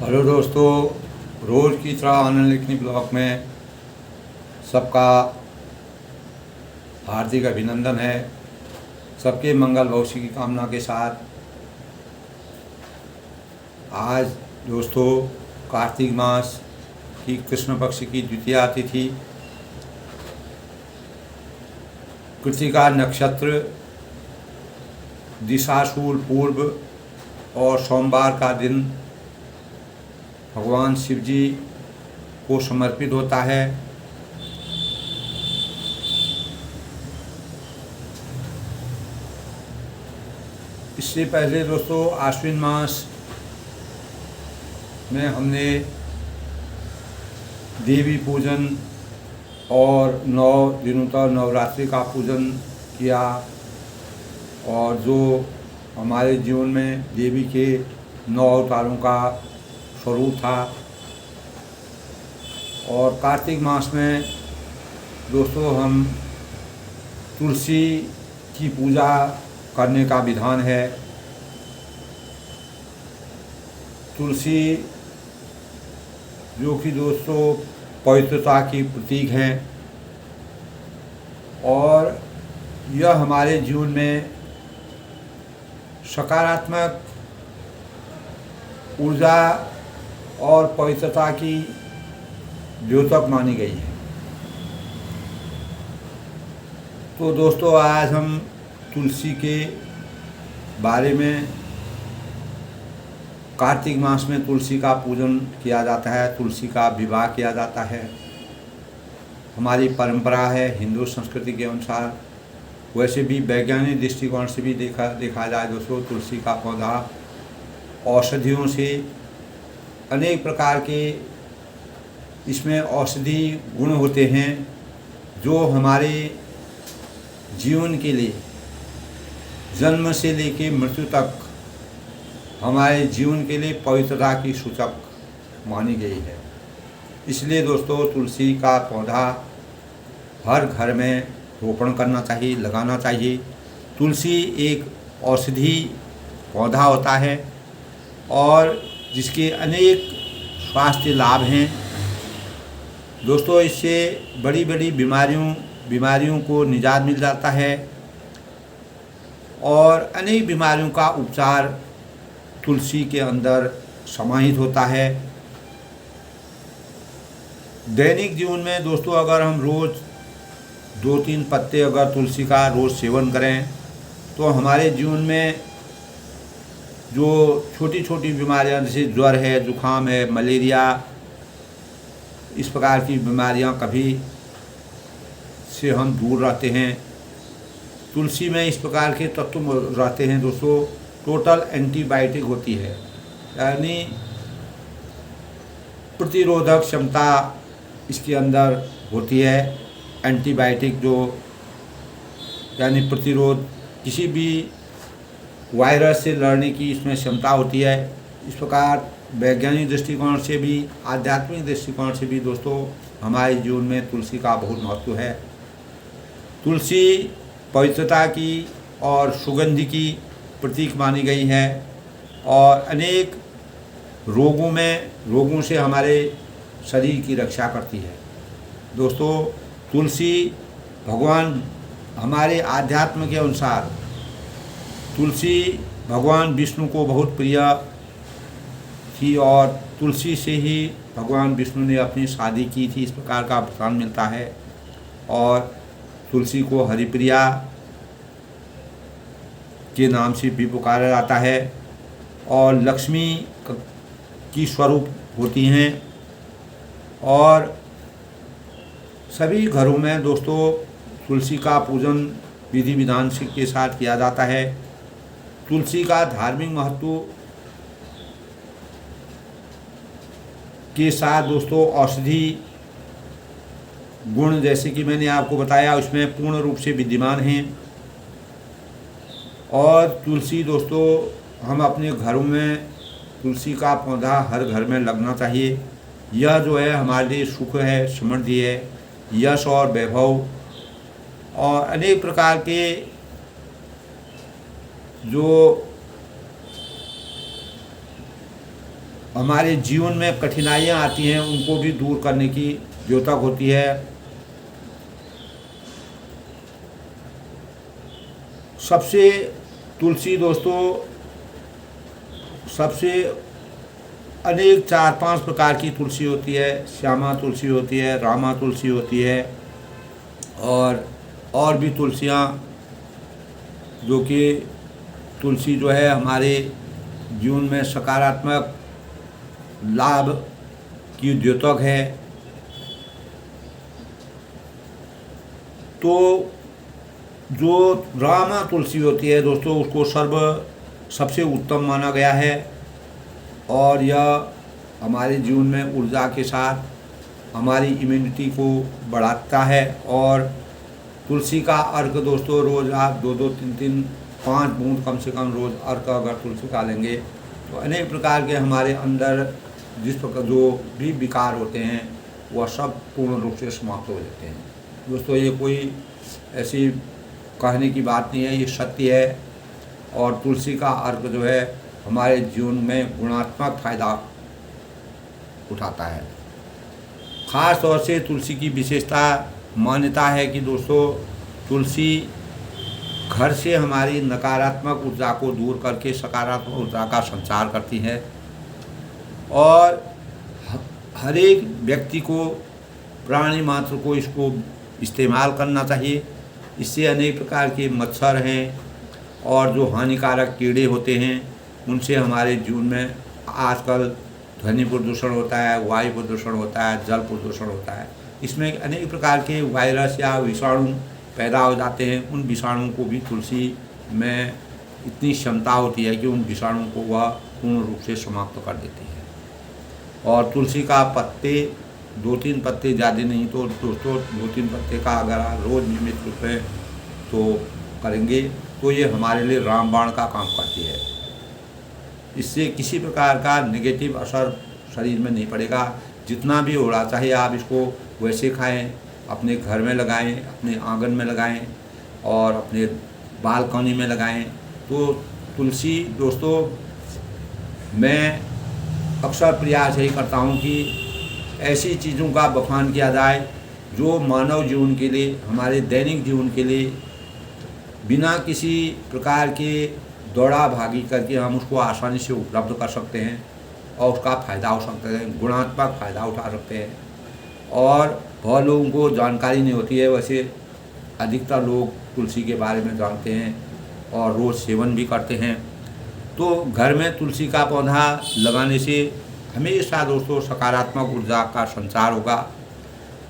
Hello दोस्तों, रोज़ की तरह आनंद लिखनी ब्लॉग में सबका हार्दिक अभिनंदन है। सबके मंगल भविष्य की कामना के साथ आज दोस्तों कार्तिक मास की कृष्ण पक्ष की द्वितीया तिथि, कृतिका नक्षत्र, दिशाशूल पूर्व और सोमवार का दिन भगवान शिव जी को समर्पित होता है। इससे पहले दोस्तों आश्विन मास में हमने देवी पूजन और 9 दिनों तक नवरात्रि का पूजन किया और जो हमारे जीवन में देवी के 9 अवतारों का स्वरूप था। और कार्तिक मास में दोस्तों हम तुलसी की पूजा करने का विधान है। तुलसी जो कि दोस्तों पवित्रता की प्रतीक हैं और यह हमारे जीवन में सकारात्मक ऊर्जा और पवित्रता की द्योतक मानी गई है। तो दोस्तों आज हम तुलसी के बारे में, कार्तिक मास में तुलसी का पूजन किया जाता है, तुलसी का विवाह किया जाता है। हमारी परंपरा है हिंदू संस्कृति के अनुसार। वैसे भी वैज्ञानिक दृष्टिकोण से भी देखा जाए दोस्तों, तुलसी का पौधा औषधियों से अनेक प्रकार के इसमें औषधि गुण होते हैं जो हमारे जीवन के लिए जन्म से लेके मृत्यु तक हमारे जीवन के लिए पवित्रता की सूचक मानी गई है। इसलिए दोस्तों तुलसी का पौधा हर घर में रोपण करना चाहिए, लगाना चाहिए। तुलसी एक औषधि पौधा होता है और जिसके अनेक स्वास्थ्य लाभ हैं दोस्तों। इससे बड़ी बड़ी बीमारियों को निजात मिल जाता है और अनेक बीमारियों का उपचार तुलसी के अंदर समाहित होता है। दैनिक जीवन में दोस्तों अगर हम रोज़ 2-3 पत्ते अगर तुलसी का रोज़ सेवन करें तो हमारे जीवन में जो छोटी छोटी बीमारियां जैसे ज्वर है, जुखाम है, मलेरिया, इस प्रकार की बीमारियां कभी से हम दूर रहते हैं। तुलसी में इस प्रकार के तत्व रहते हैं दोस्तों। टोटल एंटीबायोटिक होती है, यानी प्रतिरोधक क्षमता इसके अंदर होती है। एंटीबायोटिक जो यानी प्रतिरोध, किसी भी वायरस से लड़ने की इसमें क्षमता होती है। इस प्रकार वैज्ञानिक दृष्टिकोण से भी, आध्यात्मिक दृष्टिकोण से भी दोस्तों हमारे जीवन में तुलसी का बहुत महत्व है। तुलसी पवित्रता की और सुगंध की प्रतीक मानी गई है और अनेक रोगों से हमारे शरीर की रक्षा करती है। दोस्तों तुलसी भगवान, हमारे आध्यात्म के अनुसार तुलसी भगवान विष्णु को बहुत प्रिय थी और तुलसी से ही भगवान विष्णु ने अपनी शादी की थी, इस प्रकार का वृतांत मिलता है। और तुलसी को हरिप्रिया के नाम से भी पुकारा जाता है और लक्ष्मी की स्वरूप होती हैं। और सभी घरों में दोस्तों तुलसी का पूजन विधि विधान के साथ किया जाता है। तुलसी का धार्मिक महत्व के साथ दोस्तों औषधि गुण जैसे कि मैंने आपको बताया उसमें पूर्ण रूप से विद्यमान हैं। और तुलसी दोस्तों हम अपने घरों में तुलसी का पौधा हर घर में लगना चाहिए। यह जो है हमारे लिए सुख है, समृद्धि है, यश और वैभव और अनेक प्रकार के जो हमारे जीवन में कठिनाइयाँ आती हैं उनको भी दूर करने की द्योतक होती है। सबसे तुलसी दोस्तों सबसे अनेक 4-5 प्रकार की तुलसी होती है। श्यामा तुलसी होती है, रामा तुलसी होती है और भी तुलसियाँ जो कि तुलसी जो है हमारे जीवन में सकारात्मक लाभ की द्योतक है। तो जो रामा तुलसी होती है दोस्तों उसको सबसे उत्तम माना गया है और यह हमारे जीवन में ऊर्जा के साथ हमारी इम्यूनिटी को बढ़ाता है। और तुलसी का अर्घ दोस्तों रोज़ आप 2-2, 3-3, 5 बूंद कम से कम रोज़ अर्घ अगर तुलसी का लेंगे तो अनेक प्रकार के हमारे अंदर जिस प्रकार जो भी विकार होते हैं वह सब पूर्ण रूप से समाप्त हो जाते हैं। दोस्तों ये कोई ऐसी कहने की बात नहीं है, ये सत्य है। और तुलसी का अर्घ जो है हमारे जीवन में गुणात्मक फायदा उठाता है। ख़ास तौर से तुलसी की विशेषता मान्यता है कि दोस्तों तुलसी घर से हमारी नकारात्मक ऊर्जा को दूर करके सकारात्मक ऊर्जा का संचार करती है। और हर एक व्यक्ति को प्राणी मात्र को इसको इस्तेमाल करना चाहिए। इससे अनेक प्रकार के मच्छर हैं और जो हानिकारक कीड़े होते हैं उनसे हमारे जीवन में आजकल ध्वनि प्रदूषण होता है, वायु प्रदूषण होता है, जल प्रदूषण होता है। इसमें अनेक प्रकार के वायरस या विषाणु पैदा हो जाते हैं। उन विषाणुओं को भी तुलसी में इतनी क्षमता होती है कि उन विषाणुओं को वह पूर्ण रूप से समाप्त कर देती है। और तुलसी का पत्ते 2-3 पत्ते ज़्यादा नहीं तो दोस्तों 2-3 पत्ते का अगर आप रोज़ नियमित रूप में तो करेंगे तो ये हमारे लिए रामबाण का काम करती है। इससे किसी प्रकार का नेगेटिव असर शरीर में नहीं पड़ेगा। जितना भी हो रहा चाहे आप इसको वैसे खाएं, अपने घर में लगाएं, अपने आंगन में लगाएं और अपने बालकनी में लगाएं। तो तुलसी दोस्तों मैं अक्सर प्रयास यही करता हूं कि ऐसी चीज़ों का बखान किया जाए जो मानव जीवन के लिए, हमारे दैनिक जीवन के लिए बिना किसी प्रकार के दौड़ा भागी करके हम उसको आसानी से उपलब्ध कर सकते हैं और उसका फ़ायदा उठा सकते हैं, गुणात्मक फ़ायदा उठा सकते हैं। और बहुत लोगों को जानकारी नहीं होती है, वैसे अधिकतर लोग तुलसी के बारे में जानते हैं और रोज़ सेवन भी करते हैं। तो घर में तुलसी का पौधा लगाने से हमेशा दोस्तों सकारात्मक ऊर्जा का संचार होगा।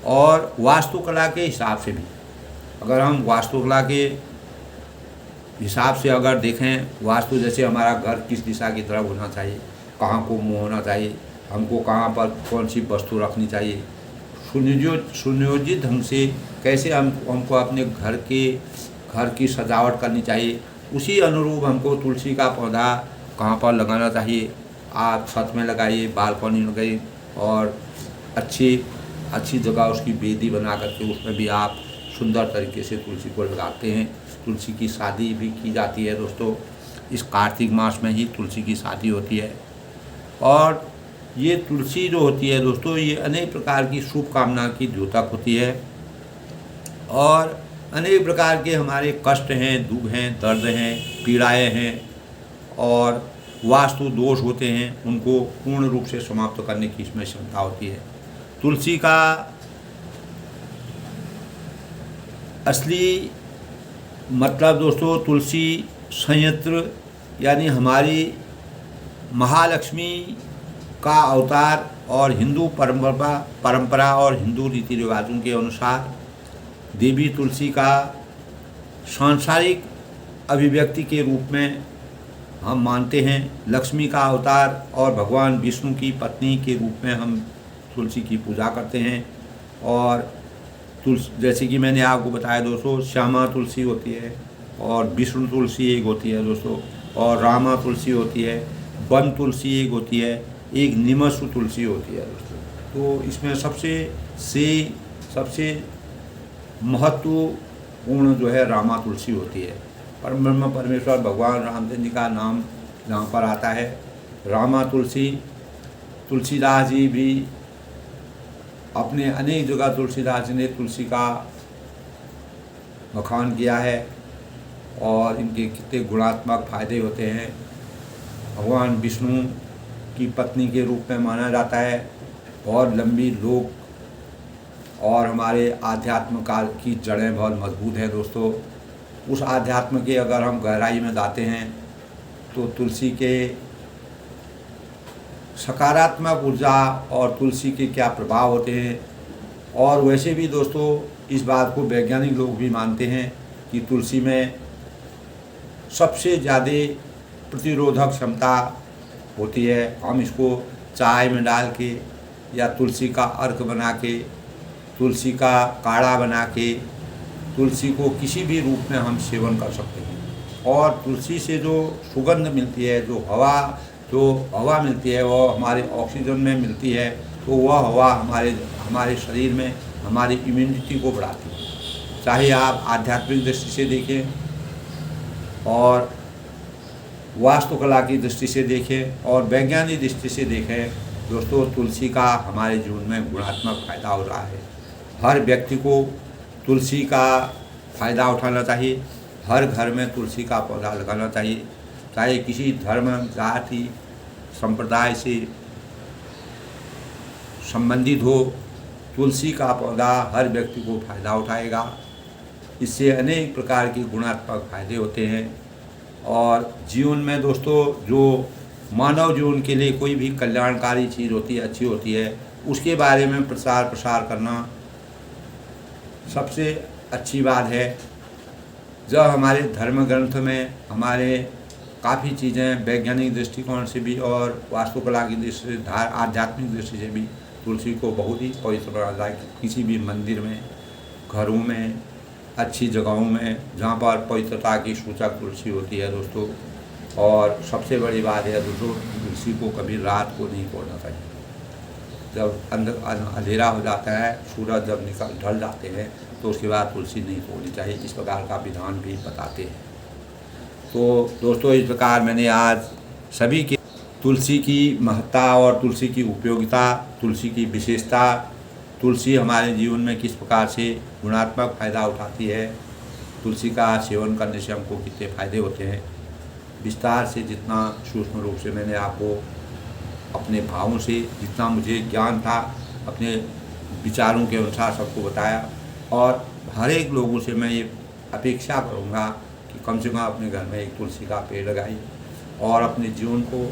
और वास्तुकला के हिसाब से भी अगर हम वास्तुकला के हिसाब से अगर देखें, वास्तु जैसे हमारा घर किस दिशा की तरफ होना चाहिए, कहाँ को मुँह होना चाहिए, हमको कहाँ पर कौन सी वस्तु रखनी चाहिए, सुनियोजित ढंग से कैसे हमको अपने घर की सजावट करनी चाहिए, उसी अनुरूप हमको तुलसी का पौधा कहाँ पर लगाना चाहिए। आप छत में लगाइए, बालकनी में लगाइए और अच्छी जगह उसकी बेदी बना करके उसमें भी आप सुंदर तरीके से तुलसी को लगाते हैं। तुलसी की शादी भी की जाती है दोस्तों, इस कार्तिक मास में ही तुलसी की शादी होती है। और ये तुलसी जो होती है दोस्तों ये अनेक प्रकार की शुभ कामना की द्योतक होती है। और अनेक प्रकार के हमारे कष्ट हैं, दुख हैं, दर्द हैं, पीड़ाएँ हैं और वास्तु दोष होते हैं, उनको पूर्ण रूप से समाप्त करने की इसमें क्षमता होती है। तुलसी का असली मतलब दोस्तों तुलसी संयंत्र यानी हमारी महालक्ष्मी का अवतार और हिंदू परंपरा और हिंदू रीति रिवाजों के अनुसार देवी तुलसी का सांसारिक अभिव्यक्ति के रूप में हम मानते हैं। लक्ष्मी का अवतार और भगवान विष्णु की पत्नी के रूप में हम तुलसी की पूजा करते हैं। और जैसे कि मैंने आपको बताया दोस्तों, श्यामा तुलसी होती है और विष्णु तुलसी एक होती है दोस्तों, और रामा तुलसी होती है, वन तुलसी एक होती है, एक निमसु तुलसी होती है दोस्तों। तो इसमें सबसे महत्वपूर्ण जो है रामा तुलसी होती है। परब्रह्म परमेश्वर भगवान रामचंद्र जी का नाम जहाँ पर आता है रामा तुलसी, तुलसीदास जी भी अपने अनेक जगह तुलसीदास जी ने तुलसी का बखान किया है और इनके कितने गुणात्मक फायदे होते हैं। भगवान विष्णु की पत्नी के रूप में माना जाता है। बहुत लंबी लोक और हमारे आध्यात्म काल की जड़ें बहुत मजबूत हैं दोस्तों। उस आध्यात्म के अगर हम गहराई में जाते हैं तो तुलसी के सकारात्मक ऊर्जा और तुलसी के क्या प्रभाव होते हैं। और वैसे भी दोस्तों इस बात को वैज्ञानिक लोग भी मानते हैं कि तुलसी में सबसे ज़्यादा प्रतिरोधक क्षमता होती है। हम इसको चाय में डाल के या तुलसी का अर्क बना के, तुलसी का काढ़ा बना के, तुलसी को किसी भी रूप में हम सेवन कर सकते हैं। और तुलसी से जो सुगंध मिलती है, जो हवा मिलती है, वो हमारे ऑक्सीजन में मिलती है, तो वह हवा हमारे शरीर में हमारी इम्यूनिटी को बढ़ाती है। चाहे आप आध्यात्मिक दृष्टि से देखें और वास्तुकला की दृष्टि से देखें और वैज्ञानिक दृष्टि से देखें दोस्तों, तुलसी का हमारे जीवन में गुणात्मक फ़ायदा हो रहा है। हर व्यक्ति को तुलसी का फ़ायदा उठाना चाहिए। हर घर में तुलसी का पौधा लगाना चाहिए। चाहे किसी धर्म, जाति, संप्रदाय से संबंधित हो, तुलसी का पौधा हर व्यक्ति को फ़ायदा उठाएगा। इससे अनेक प्रकार के गुणात्मक फायदे होते हैं। और जीवन में दोस्तों जो मानव जीवन के लिए कोई भी कल्याणकारी चीज़ होती है, अच्छी होती है, उसके बारे में प्रसार करना सबसे अच्छी बात है। जब हमारे धर्म ग्रंथ में हमारे काफ़ी चीज़ें वैज्ञानिक दृष्टिकोण से भी और वास्तुकला की दृष्टि से, आध्यात्मिक दृष्टि से भी तुलसी को बहुत ही पवित्र माना जाए। किसी भी मंदिर में, घरों में, अच्छी जगहों में जहाँ पर पवित्रता की सूचक तुलसी होती है दोस्तों। और सबसे बड़ी बात है दोस्तों, तुलसी को कभी रात को नहीं तोड़ना चाहिए। जब अंधेरा हो जाता है, सूरज जब ढल जाते हैं, तो उसके बाद तुलसी नहीं तोड़नी चाहिए। इस प्रकार का विधान भी बताते हैं। तो दोस्तों इस प्रकार मैंने आज सभी के तुलसी की महत्ता और तुलसी की उपयोगिता, तुलसी की विशेषता, तुलसी हमारे जीवन में किस प्रकार से गुणात्मक फ़ायदा उठाती है, तुलसी का सेवन करने से हमको कितने फ़ायदे होते हैं, विस्तार से जितना सूक्ष्म रूप से मैंने आपको अपने भावों से जितना मुझे ज्ञान था, अपने विचारों के अनुसार सबको बताया। और हर एक लोगों से मैं ये अपेक्षा करूँगा कि कम से कम अपने घर में एक तुलसी का पेड़ लगाइए और अपने जीवन को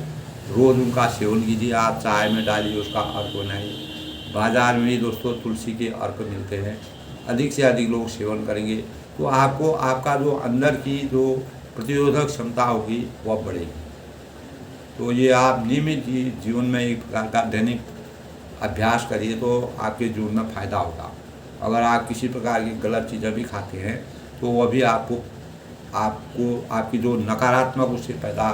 रोज़ उनका सेवन कीजिए। आप चाय में डालिए, उसका अर्क बनाइए। बाज़ार में भी दोस्तों तुलसी के अर्क मिलते हैं। अधिक से अधिक लोग सेवन करेंगे तो आपको आपका जो अंदर की जो प्रतिरोधक क्षमता होगी वह बढ़ेगी। तो ये आप नियमित जीवन में एक प्रकार का दैनिक अभ्यास करिए तो आपके जीवन में फ़ायदा होगा। अगर आप किसी प्रकार की गलत चीज़ें भी खाते हैं तो वह भी आपको आपकी जो नकारात्मक उससे पैदा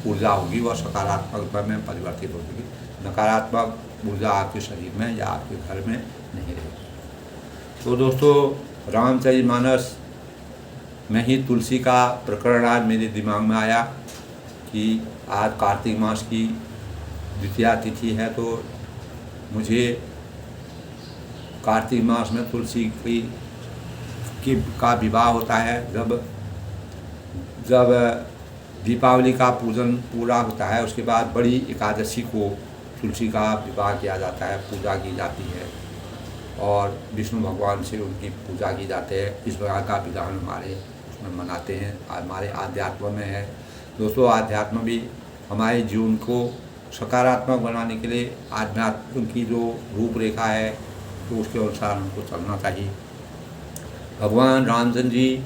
ऊर्जा होगी वह सकारात्मक में परिवर्तित होगी। नकारात्मक ऊर्जा आपके शरीर में या आपके घर में नहीं रहेगी। तो दोस्तों रामचरितमानस में ही तुलसी का प्रकरण आज मेरे दिमाग में आया कि आज कार्तिक मास की द्वितीया तिथि है, तो मुझे कार्तिक मास में तुलसी का विवाह होता है। जब दीपावली का पूजन पूरा होता है, उसके बाद बड़ी एकादशी को तुलसी का विवाह किया जाता है, पूजा की जाती है और विष्णु भगवान से उनकी पूजा की जाती है। इस प्रकार का विधान हमारे उसमें मनाते हैं, हमारे आध्यात्म में है। दोस्तों आध्यात्म भी हमारे जीवन को सकारात्मक बनाने के लिए आध्यात्म की जो रूपरेखा है तो उसके अनुसार हमको चलना चाहिए। भगवान रामचंद्र जी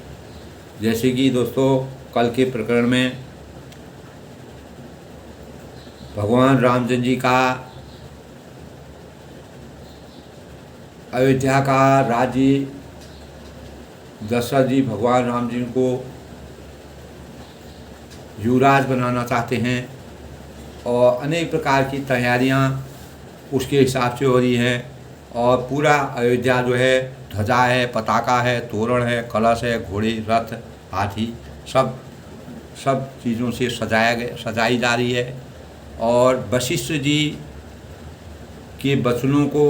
जैसे कि दोस्तों कल के प्रकरण में भगवान रामचंद्र जी का अयोध्या का राज्य दशरथ जी भगवान राम जी को युवराज बनाना चाहते हैं और अनेक प्रकार की तैयारियां उसके हिसाब से हो रही हैं और पूरा अयोध्या जो है ध्वजा है, पताका है, तोरण है, कलश है, घोड़े, रथ, हाथी सब चीज़ों से सजाई जा रही है। और वशिष्ठ जी के वचनों को,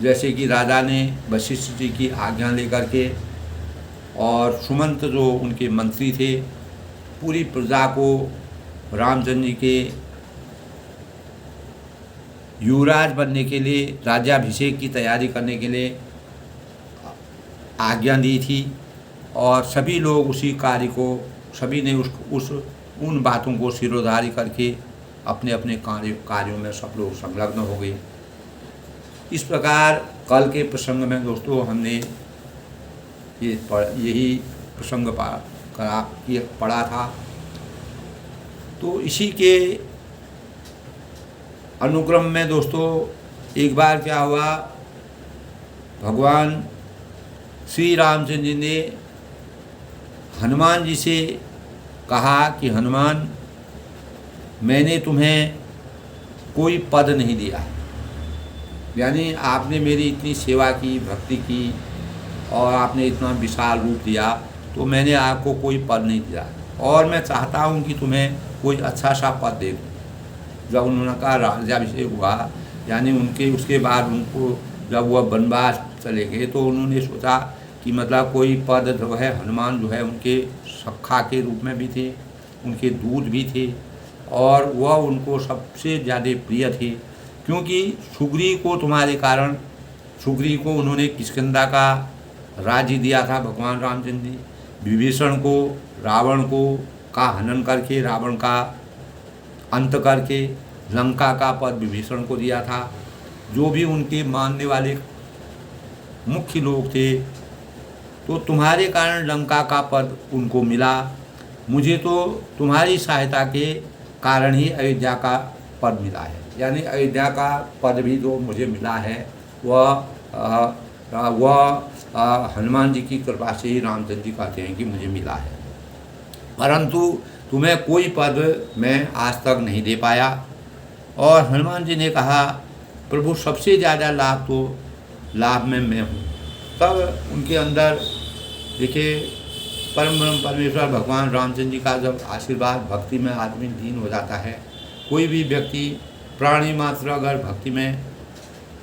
जैसे कि राजा ने वशिष्ठ जी की आज्ञा लेकर के और सुमंत जो उनके मंत्री थे, पूरी प्रजा को रामचंद्र जी के युवराज बनने के लिए, राज्याभिषेक की तैयारी करने के लिए आज्ञा दी थी। और सभी लोग उसी कार्य को, सभी ने उन बातों को सिरोधार्य करके अपने अपने कार्यों में सब लोग संलग्न हो गए। इस प्रकार कल के प्रसंग में दोस्तों हमने यही प्रसंग पढ़ा था। तो इसी के अनुक्रम में दोस्तों एक बार क्या हुआ, भगवान श्री रामचंद्र जी ने हनुमान जी से कहा कि हनुमान, मैंने तुम्हें कोई पद नहीं दिया, यानी आपने मेरी इतनी सेवा की, भक्ति की और आपने इतना विशाल रूप दिया, तो मैंने आपको कोई पद नहीं दिया और मैं चाहता हूँ कि तुम्हें कोई अच्छा सा पद दे दूँ। जब उन्होंने कहा राज्याभिषेक हुआ, यानी उनके उसके बाद उनको जब वह वनवास चले गए तो उन्होंने सोचा कि मतलब कोई पद जो है, हनुमान जो है उनके सखा के रूप में भी थे, उनके दूत भी थे और वह उनको सबसे ज़्यादा प्रिय थे, क्योंकि सुग्रीव को तुम्हारे कारण, सुग्रीव को उन्होंने किष्किंधा का राज्य दिया था भगवान रामचंद्र जी, विभीषण को, रावण को का हनन करके, रावण का अंत करके लंका का पद विभीषण को दिया था। जो भी उनके मानने वाले मुख्य लोग थे, तो तुम्हारे कारण लंका का पद उनको मिला। मुझे तो तुम्हारी सहायता के कारण ही अयोध्या का पद मिला है, यानी अयोध्या का पद भी जो मुझे मिला है वह हनुमान जी की कृपा से ही रामचंद्र जी कहते हैं कि मुझे मिला है, परंतु तुम्हें कोई पद मैं आज तक नहीं दे पाया। और हनुमान जी ने कहा, प्रभु सबसे ज़्यादा लाभ में मैं हूँ। तब उनके अंदर देखिए परम ब्रह्म परमेश्वर भगवान रामचंद्र जी का जब आशीर्वाद, भक्ति में आदमी लीन हो जाता है, कोई भी व्यक्ति प्राणी मात्र अगर भक्ति में,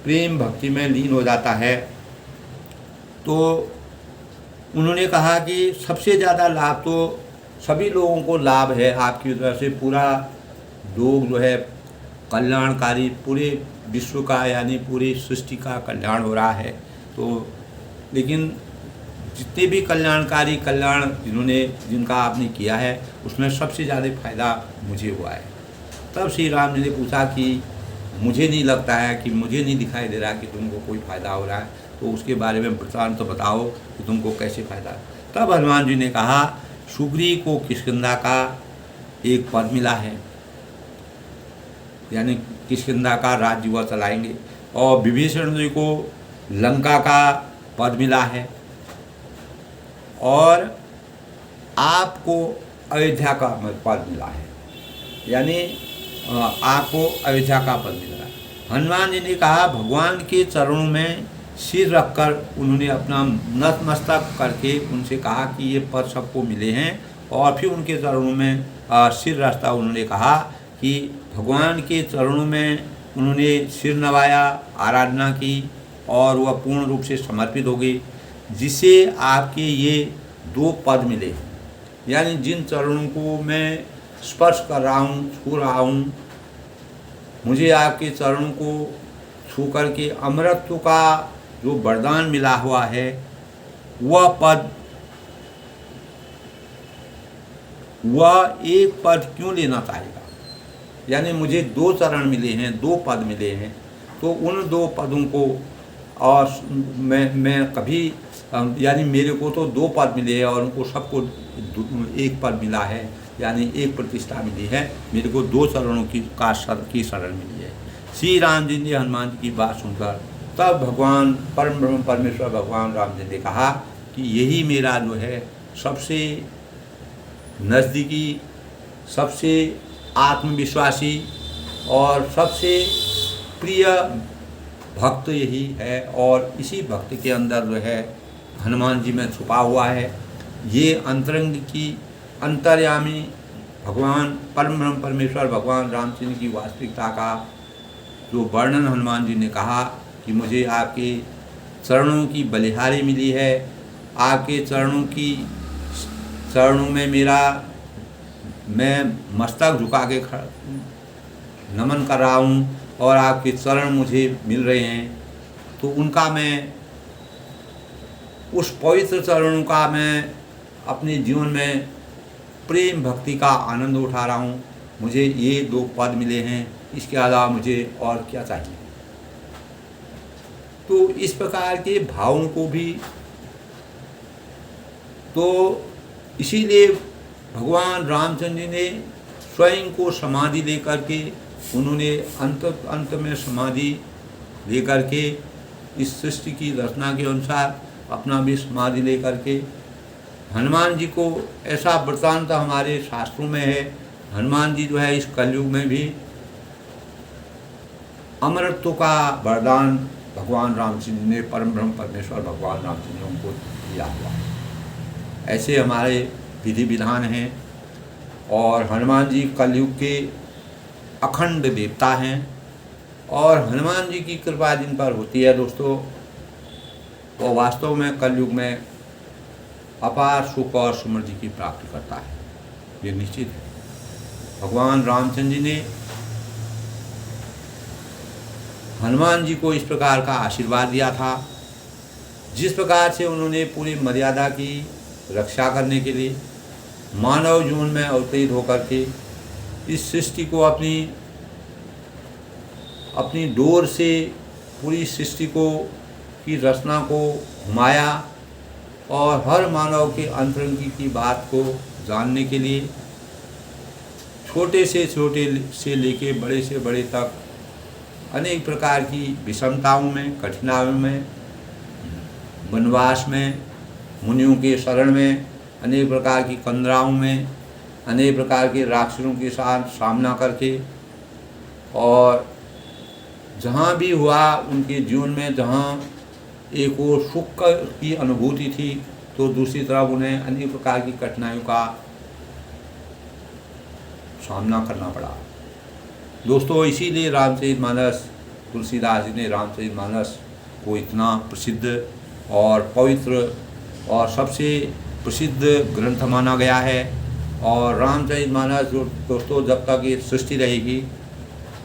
प्रेम भक्ति में लीन हो जाता है, तो उन्होंने कहा कि सबसे ज़्यादा लाभ तो सभी लोगों को लाभ है आपकी तरफ से, पूरा लोग जो है कल्याणकारी, पूरे विश्व का यानी पूरी सृष्टि का कल्याण हो रहा है। तो लेकिन जितने भी कल्याणकारी कल्याण जिनका आपने किया है, उसमें सबसे ज़्यादा फायदा मुझे हुआ है। तब श्री राम जी ने पूछा कि मुझे नहीं लगता है, कि मुझे नहीं दिखाई दे रहा कि तुमको कोई फ़ायदा हो रहा है, तो उसके बारे में वृत्तांत तो बताओ कि तुमको कैसे फ़ायदा है। तब हनुमान जी ने कहा, सुग्रीव को किष्किंधा का एक पद मिला है, यानी किष्किंधा का राज्य वह चलाएंगे, और विभीषण जी को लंका का पद मिला है, और आपको अयोध्या का पद मिला है, यानी आपको अयोध्या का पद मिला है। हनुमान जी ने कहा, भगवान के चरणों में सिर रखकर उन्होंने अपना नतमस्तक करके उनसे कहा कि ये पद सबको मिले हैं, और फिर उनके चरणों में सिर रखता उन्होंने कहा कि भगवान के चरणों में उन्होंने सिर नवाया, आराधना की, और वह पूर्ण रूप से समर्पित हो गई, जिससे आपके ये 2 पद मिले। यानी जिन चरणों को मैं स्पर्श कर रहा हूँ, छू रहा हूँ, मुझे आपके चरणों को छू करके अमरत्व का जो वरदान मिला हुआ है, वह पद, वह एक पद क्यों लेना चाहेगा। यानी मुझे 2 चरण मिले हैं, 2 पद मिले हैं, तो उन 2 पदों को, और मैं कभी, यानी मेरे को तो 2 पद मिले हैं और उनको सबको 1 पद मिला है, यानी 1 प्रतिष्ठा मिली है, मेरे को 2 चरणों की शरण मिली है। श्री राम जी ने हनुमान जी की बात सुनकर तब भगवान परम ब्रह्म परमेश्वर भगवान राम जी ने कहा कि यही मेरा जो है सबसे नज़दीकी, सबसे आत्मविश्वासी और सबसे प्रिय भक्त यही है, और इसी भक्त के अंदर जो है हनुमान जी में छुपा हुआ है। ये अंतरंग की अंतर्यामी भगवान परम ब्रह्म परमेश्वर भगवान रामचंद्र की वास्तविकता का जो वर्णन हनुमान जी ने कहा कि मुझे आपके चरणों की बलिहारी मिली है, आपके चरणों में मैं मस्तक झुका के नमन कर रहा हूँ और आपके चरण मुझे मिल रहे हैं, तो उनका मैं उस पवित्र चरणों का मैं अपने जीवन में प्रेम भक्ति का आनंद उठा रहा हूँ। मुझे ये 2 पद मिले हैं, इसके अलावा मुझे और क्या चाहिए। तो इस प्रकार के भावों को भी, तो इसीलिए भगवान रामचंद्र जी ने स्वयं को समाधि लेकर के, उन्होंने अंत में समाधि लेकर के इस सृष्टि की रचना के अनुसार अपना भी समाधि लेकर के, हनुमान जी को ऐसा वृत्तांत हमारे शास्त्रों में है। हनुमान जी जो है इस कलयुग में भी अमरत्व का वरदान भगवान रामचंद्र ने, परम ब्रह्म परमेश्वर भगवान रामचंद्र ने उनको दिया हुआ है। ऐसे हमारे विधि विधान हैं। और हनुमान जी कलयुग के अखंड देवता हैं और हनुमान जी की कृपा जिन पर होती है दोस्तों, वो वास्तव में कलयुग में अपार सुख और समृद्धि की प्राप्ति करता है, ये निश्चित है। भगवान रामचंद्र जी ने हनुमान जी को इस प्रकार का आशीर्वाद दिया था, जिस प्रकार से उन्होंने पूरी मर्यादा की रक्षा करने के लिए मानव जीवन में अवतरित होकर के इस सृष्टि को अपनी डोर से पूरी सृष्टि को की रचना को घुमाया और हर मानव के अंतरंग की बात को जानने के लिए छोटे से लेके बड़े से बड़े तक अनेक प्रकार की विषमताओं में, कठिनाइयों में, वनवास में, मुनियों के शरण में, अनेक प्रकार की कंदराओं में, अनेक प्रकार के राक्षसों के साथ सामना करके, और जहाँ भी हुआ उनके जीवन में, जहाँ एक वो सुख की अनुभूति थी तो दूसरी तरफ उन्हें अनेक प्रकार की कठिनाइयों का सामना करना पड़ा। दोस्तों, इसीलिए रामचरितमानस, तुलसीदास जी ने रामचरितमानस को इतना प्रसिद्ध और पवित्र और सबसे प्रसिद्ध ग्रंथ माना गया है। और रामचरितमानस दोस्तों, जब तक ये सृष्टि रहेगी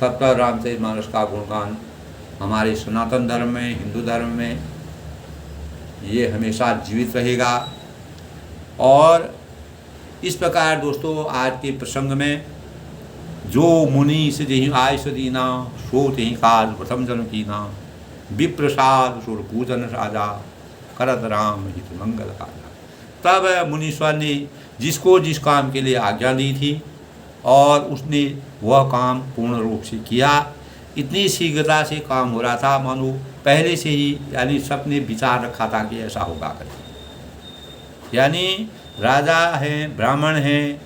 तब तक रामचरितमानस का गुणगान हमारे सनातन धर्म में, हिंदू धर्म में ये हमेशा जीवित रहेगा। और इस प्रकार दोस्तों, आज के प्रसंग में जो मुनि से जही आय सदीना सो तही काज प्रथम जन्म कीना, विप्रसाद सुर पूजन राजा करत राम हित मंगल काजा। तब मुनीश्वर ने जिसको जिस काम के लिए आज्ञा दी थी और उसने वह काम पूर्ण रूप से किया। इतनी शीघ्रता से काम हो रहा था मानो पहले से ही, यानी सबने विचार रखा था कि ऐसा होगा करके। यानी राजा हैं, ब्राह्मण हैं,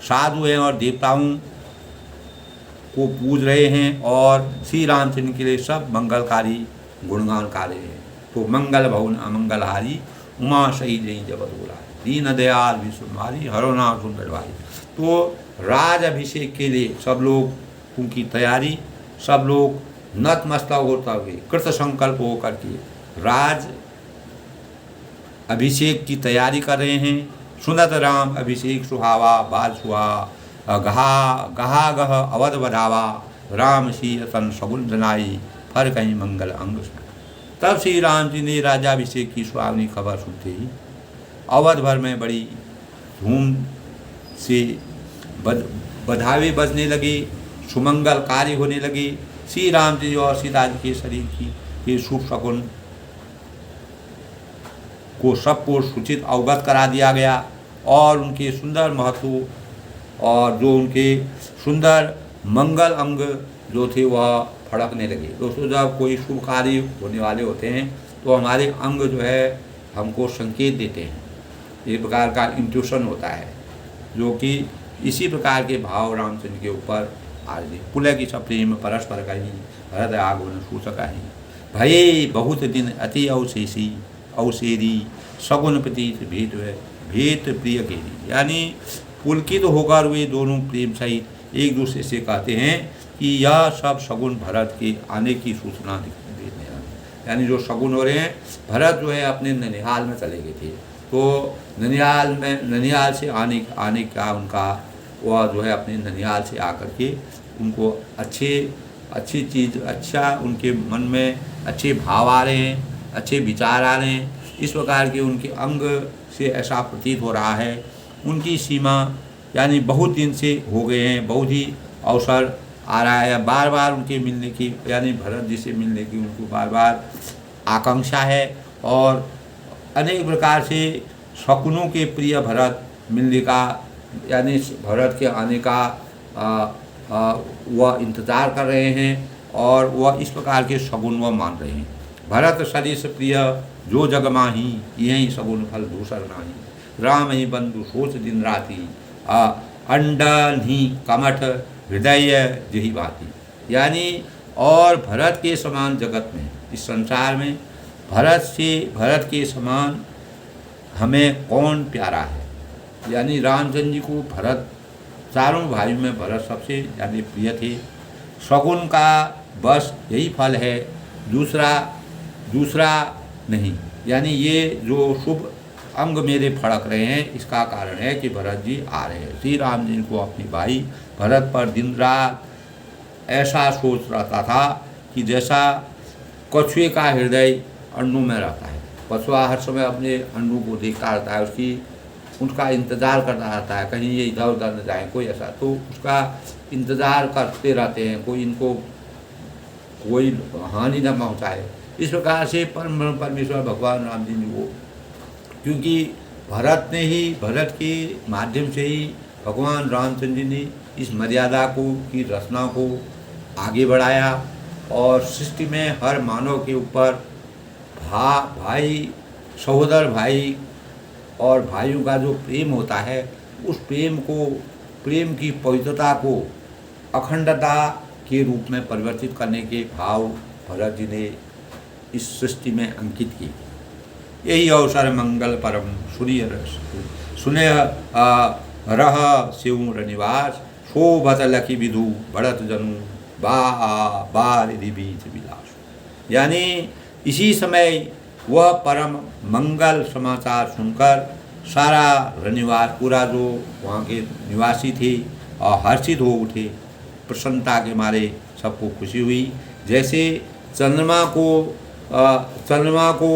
साधु हैं और देवताओं को पूज रहे हैं और श्री रामचंद्र के लिए सब मंगलकारी गुणगान गा रहे हैं। तो मंगल भवन अमंगलहारी उमा शहीद नहीं जबत बोला, दीन दयाल विश्वमारी हरोना सुंदर भाई। तो राज अभिषेक के लिए सब लोग उनकी तैयारी, सब लोग नतमस्तक होता हुए कृत संकल्प होकर के राज अभिषेक की तैयारी कर रहे हैं। सुनत राम अभिषेक सुहावा बाल सुहा, गहा गह अवध बधावा, राम सी तन सगुन जनाई फर कहीं मंगल अंग। तब श्री राम जी ने राजाभिषेक की सुहावनी खबर सुनते ही अवध भर में बड़ी धूम से बधावे बजने लगे, सुमंगल कार्य होने लगे। श्री राम जी और सीता जी के शरीर के शुभ शकुन को सबको सूचित अवगत करा दिया गया और उनके सुंदर महत्व और जो उनके सुंदर मंगल अंग जो थे वह फड़कने लगे। दोस्तों, जब कोई शुभ कार्य होने वाले होते हैं तो हमारे अंग जो है हमको संकेत देते हैं, एक प्रकार का इंट्यूशन होता है, जो कि इसी प्रकार के भाव रामचंद्र के ऊपर आ रहे। पुलह की प्रेम परस्पर कही हृदय आगुन सूचक ही, भये बहुत दिन अति अवशेषी अवशेरी सगुन प्रतीत भेद प्रिय केरी। यानी पुलकित होकर वे दोनों प्रेम सहित एक दूसरे से कहते हैं कि यह सब शगुन भरत के आने की सूचना दिखाई देने लगी। यानी जो शगुन हो रहे हैं, भरत जो है अपने ननिहाल में चले गए थे, तो ननिहाल से आने का उनका वह जो है अपने ननिहाल से आकर के उनको अच्छी चीज़, अच्छा उनके मन में अच्छे भाव आ रहे हैं, अच्छे विचार आ रहे हैं। इस प्रकार के उनके अंग से ऐसा प्रतीत हो रहा है। उनकी सीमा यानी बहुत दिन से हो गए हैं, बहुत ही अवसर आ रहा है, बार बार उनके मिलने की, यानी भरत जी से मिलने की उनको बार बार आकांक्षा है। और अनेक प्रकार से शकुनों के प्रिय भरत मिलने का, यानी भरत के आने का वह इंतज़ार कर रहे हैं, और वह इस प्रकार के शगुन वह मान रहे हैं। भरत सरिस प्रिय जो जग माही, यही शगुन फल दूसर नाही। राम ही बंधु सोच दिन राति, अंडन ही कमठ हृदय जही बाती। यानी और भरत के समान जगत में, इस संसार में भरत के समान हमें कौन प्यारा है। यानी रामचंद्र जी को भरत, चारों भाइयों में भरत सबसे ज़्यादा प्रिय थे। शगुन का बस यही फल है, दूसरा नहीं। यानी ये जो शुभ अंग मेरे फड़क रहे हैं, इसका कारण है कि भरत जी आ रहे हैं। श्री राम जी को अपने भाई भरत पर दिन रात ऐसा सोच रहता था कि जैसा कछुए का हृदय अंडों में रहता है। कछुआ हर समय अपने अंडों को देखता रहता है, उसका इंतज़ार करता रहता है, कहीं ये इधर उधर न जाए कोई ऐसा, तो उसका इंतज़ार करते रहते हैं, कोई इनको कोई हानि न पहुँचाए। इस प्रकार से परमेश्वर भगवान राम जी को, क्योंकि भरत के माध्यम से ही भगवान रामचंद्र जी ने इस मर्यादा की रचना को आगे बढ़ाया, और सृष्टि में हर मानव के ऊपर भाई, सहोदर भाई और भाइयों का जो प्रेम होता है, उस प्रेम की पवित्रता को अखंडता के रूप में परिवर्तित करने के भाव भरत जी ने इस सृष्टि में अंकित की। यही अवसर मंगल परम सुने रह शिव निवास, शोभत लखी विधु भरत जनु बार बीच विलास। यानी इसी समय वह परम मंगल समाचार सुनकर सारा रनिवास, पूरा जो वहाँ के निवासी थे, और हर्षित हो उठे। प्रसन्नता के मारे सबको खुशी हुई। जैसे चंद्रमा को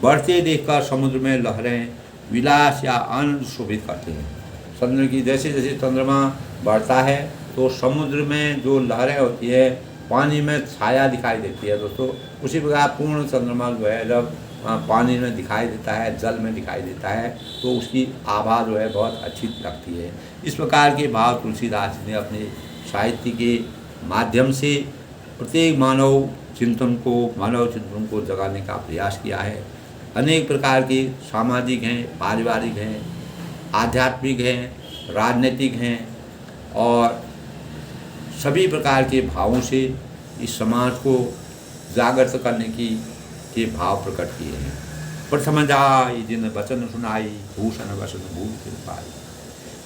बढ़ते देखकर समुद्र में लहरें विलास या आनंद शोभित करते हैं। चंद्र की जैसे जैसे चंद्रमा बढ़ता है तो समुद्र में जो लहरें होती है, पानी में छाया दिखाई देती है दोस्तों, उसी प्रकार पूर्ण चंद्रमा जो है जब पानी में दिखाई देता है, जल में दिखाई देता है, तो उसकी आभा जो है बहुत अच्छी लगती है। इस प्रकार के भाव तुलसीदास ने अपने साहित्य के माध्यम से प्रत्येक मानव चिंतन को जगाने का प्रयास किया है। अनेक प्रकार के सामाजिक हैं, पारिवारिक हैं, आध्यात्मिक हैं, राजनीतिक हैं, और सभी प्रकार के भावों से इस समाज को जागृत करने के भाव प्रकट किए हैं। प्रथम जाई जिन वचन सुनाई, भूषण वसन भूल के पाई,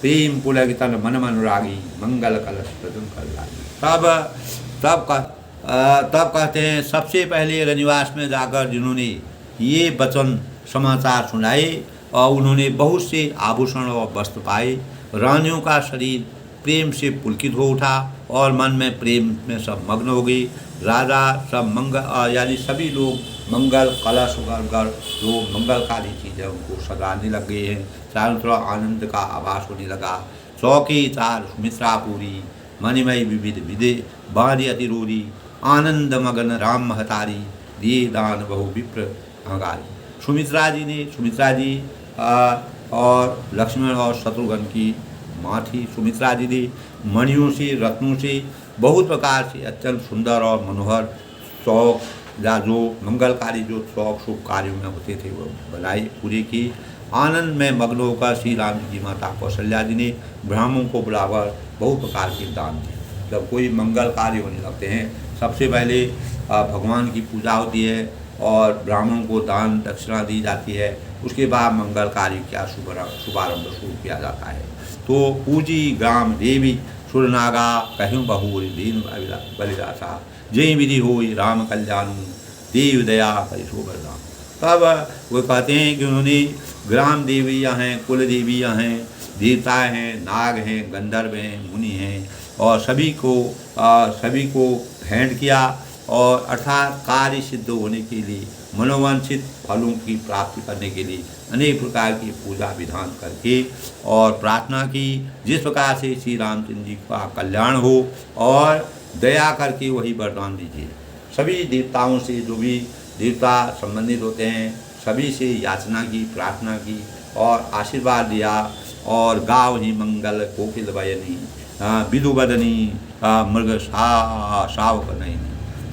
प्रेम पुलक तन मन अनुरागी, मंगल कलश प्रजन कर लागी। तब कहते हैं सबसे पहले रनिवास में जाकर जिन्होंने ये वचन समाचार सुनाए और उन्होंने बहुत से आभूषण और वस्त्र पाए, रानियों का शरीर प्रेम से पुलकित हो उठा और मन में प्रेम में सब मग्न हो गई। राजा सब यानी सभी लोग मंगल कलश कर जो मंगलकारी चीज़ है उनको सजाने लग गए हैं। चारों तरफ आनंद का आभास होने लगा। चौकी चार सुमित्रा पूरी, मणिमय विविध विदे बारी अतिरोरी, आनंद मगन राम महतारी, दिए दान बहु विप्र अहंकारी। सुमित्रा जी और लक्ष्मण और शत्रुघ्न की माँ थी। सुमित्रा जी ने मणियों से, रत्नों से, बहुत प्रकार से अत्यंत सुंदर और मनोहर शौक या जो मंगलकारी जो शौक शुभ कार्यों में होते थे वो भलाई पूरी की। आनंद में मग्न होकर श्री राम जी की माता कौशल्या जी ने ब्राह्मणों को बुलाकर बहुत प्रकार के दान दिए। जब कोई मंगल कार्य होने लगते हैं सबसे पहले भगवान की पूजा होती है और ब्राह्मणों को दान दक्षिणा दी जाती है, उसके बाद मंगल कार्य का शुभारंभ शुरू किया जाता है। तो पूजी ग्राम देवी सुर नागा कहूँ बहुरी दीन बलिदासा, जय विधि होई राम कल्याण, देव दया परिशो बरदान। तब वो कहते हैं कि उन्होंने ग्राम देवियाँ हैं, कुल देवियाँ हैं, देवता हैं, नाग हैं, गंधर्व हैं, मुनि हैं, और सभी को भेंट किया, और अर्थात कार्य सिद्ध होने के लिए, मनोवांछित फलों की प्राप्ति करने के लिए अनेक प्रकार की पूजा विधान करके और प्रार्थना की, जिस प्रकार से श्री रामचंद्र जी का कल्याण हो और दया करके वही वरदान दीजिए। सभी देवताओं से, जो भी देवता संबंधित होते हैं, सभी से याचना की, प्रार्थना की और आशीर्वाद दिया। और गाव ही मंगल कोकिल बयनी, विदुबदनी मृग सावक नहीं।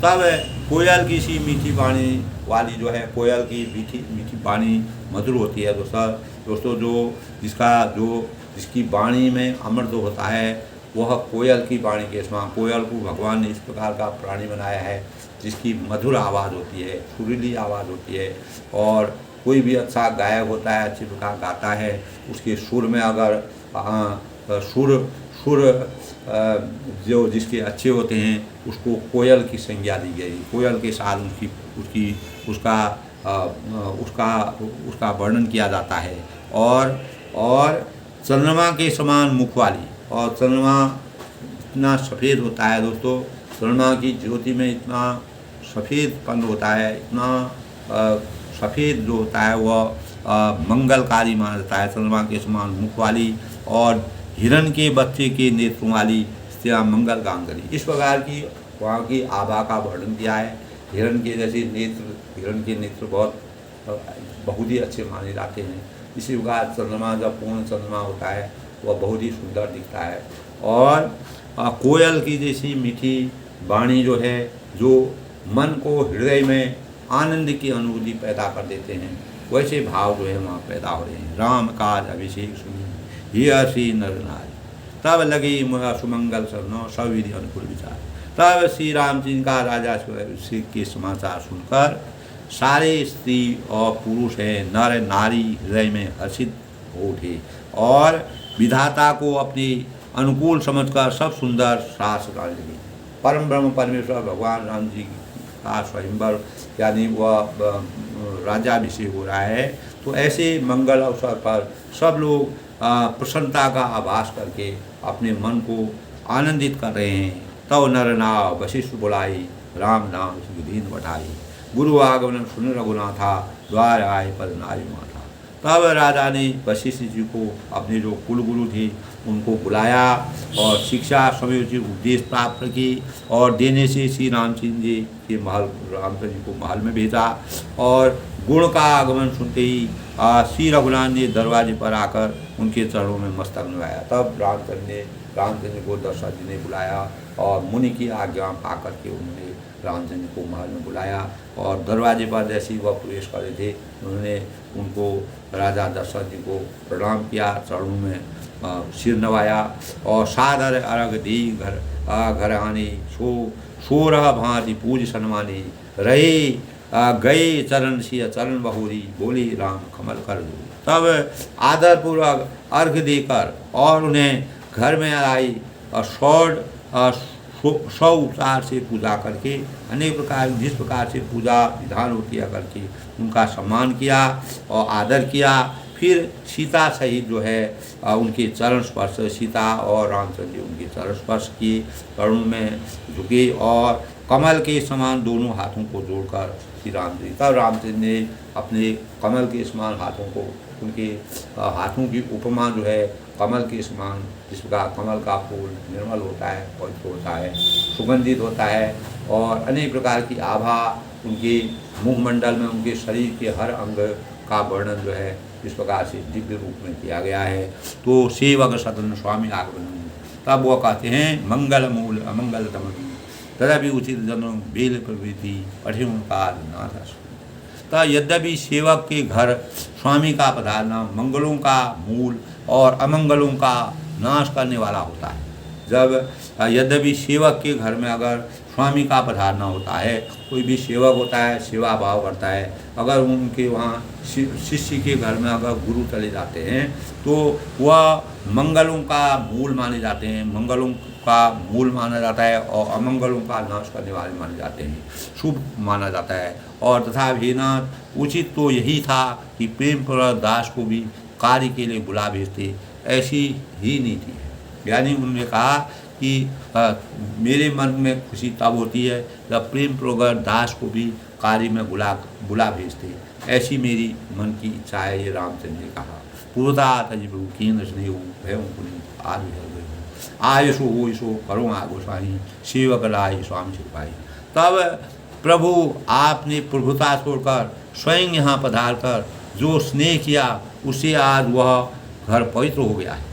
तब कोयल की सी मीठी वाणी वाली जो है, कोयल की मीठी वाणी मधुर होती है दोस्तों, जिसकी वाणी में अमृत होता है, वह कोयल की वाणी के समान। कोयल को भगवान ने इस प्रकार का प्राणी बनाया है जिसकी मधुर आवाज़ होती है, सुरीली आवाज़ होती है, और कोई भी अच्छा गायक होता है, अच्छी प्रकार गाता है, उसके सुर में अगर सुर जो जिसके अच्छे होते हैं, उसको कोयल की संज्ञा दी गई। कोयल के साथ उसका वर्णन किया जाता है। और चंद्रमा के समान मुख वाली, और चंद्रमा इतना सफ़ेद होता है दोस्तों, चंद्रमा की ज्योति में इतना सफ़ेदपन होता है, इतना सफ़ेद जो होता है वह मंगलकारी माना जाता है। चंद्रमा के समान मुख वाली और हिरण के बच्चे के नेत्रों वाली स्त्रियाँ मंगल गांगरी। इस प्रकार की वहाँ की आभा का वर्णन किया है। हिरण के जैसे हिरण के नेत्र बहुत ही अच्छे माने जाते हैं। इसी प्रकार चंद्रमा, जब पूर्ण चंद्रमा होता है, वह बहुत ही सुंदर दिखता है। और कोयल की जैसी मीठी वाणी जो है, जो मन को हृदय में आनंद की अनुभूति पैदा कर देते हैं, वैसे भाव जो है वहाँ पैदा हो रहे हैं। राम काज अभिषेक सुनी ही श्री नर नारी, तब लगी मुरा सुमंगल सरनो सविधि अनुकूल विचार। तब श्री रामचंद्र का राजा अभिषेक के समाचार सुनकर सारे स्त्री और पुरुष है, नर नारी हृदय में हर्षित हो उठे और विधाता को अपनी अनुकूल समझकर सब सुंदर सास गाने लगे। परम ब्रह्म परमेश्वर भगवान राम जी का स्वयंवर यानी वह राज्याभिषेक हो रहा है, तो ऐसे मंगल अवसर पर सब लोग प्रसन्नता का आभास करके अपने मन को आनंदित कर रहे हैं। तव नर नाव वशिष्ठ बुलाई, राम नाम दीन बढ़ाई, गुरु आगमन सुन रघुनाथा, द्वार आए पद नारी माथा। तब राजा ने वशिष्ठ जी को, अपने जो कुल गुरु थे उनको बुलाया और शिक्षा समयोचित उपदेश प्राप्त की, और देने से श्री रामचंद्र जी के महल, रामचंद्र जी को महल में भेजा। और गुण का आगमन सुनते ही श्री रघुनाथ ने दरवाजे पर आकर उनके चरणों में मस्तक नवाया। तब रामचंद्र को दशरथ जी ने बुलाया और मुनि की आज्ञा पाकर के उन्होंने रामचंद्र को महल में बुलाया। और दरवाजे पर जैसे ही वह प्रवेश कर रहे थे, उन्होंने उनको, राजा दशरथ जी को प्रणाम किया, चरणों में सिर नवाया और सादर अर्घ दी घर आने, सोरह भांति पूज सन्मानी, रहे गए चरण सिया चरण बहुरी, बोले राम कमल कर दो। तब आदरपूर्वक अर्घ देकर और उन्हें घर में आई और सौ उपचार से पूजा करके, अनेक प्रकार जिस प्रकार से पूजा विधान होती है करके उनका सम्मान किया और आदर किया। फिर सीता सहित जो है उनके चरण स्पर्श, सीता और रामचंद्र जी उनके चरण स्पर्श किए, चरणों में झुके और कमल के समान दोनों हाथों को जोड़कर श्री रामचंद्र जी, तब रामचंद्र ने अपने कमल के समान हाथों को, उनके हाथों की उपमा जो है कमल के समान, जिस प्रकार कमल का फूल निर्मल होता है, पवित्र होता है, सुगंधित होता है, और अनेक प्रकार की आभा उनके मुखमंडल में, उनके शरीर के हर अंग का वर्णन जो है इस प्रकार से दिव्य रूप में किया गया है। तो सेवक सदन स्वामी आगमन, तब वो कहते हैं मंगल मूल अमंगल तम तदपि उचित जन बेल प्रवृत्ति पठे काल नाथ। तो यद्यपि सेवक के घर स्वामी का पधारना मंगलों का मूल और अमंगलों का नाश करने वाला होता है। जब यद्यपि सेवक के घर में अगर स्वामी का पधारना होता है, कोई भी सेवक होता है, सेवा भाव करता है, अगर उनके वहाँ शिष्य के घर में अगर गुरु चले जाते हैं तो वह मंगलों का मूल माने जाते हैं, मंगलों का मूल माना जाता है और अमंगलों का नाश करने वाले माने जाते हैं, शुभ माना जाता है। और तथा भीनाथ उचित तो यही था कि प्रेम प्रहलाद दास को भी कार्य के लिए बुला भेजते, ऐसी ही नीति है। यानी उन्होंने कहा कि मेरे मन में खुशी तब होती है जब प्रेम प्रहलाद दास को भी कार्य में बुला भेजते, ऐसी मेरी मन की इच्छा है, ये रामचंद्र ने कहा। पूर्वता तज प्रभु केंद्र स्नेह भय पुनि आयुषो हो इसो करो गोसाई सेवक लाए स्वामी सिपाही। तब प्रभु आपने प्रभुता छोड़कर स्वयं यहाँ पधार कर जो स्नेह किया उससे आज वह घर पवित्र हो गया है।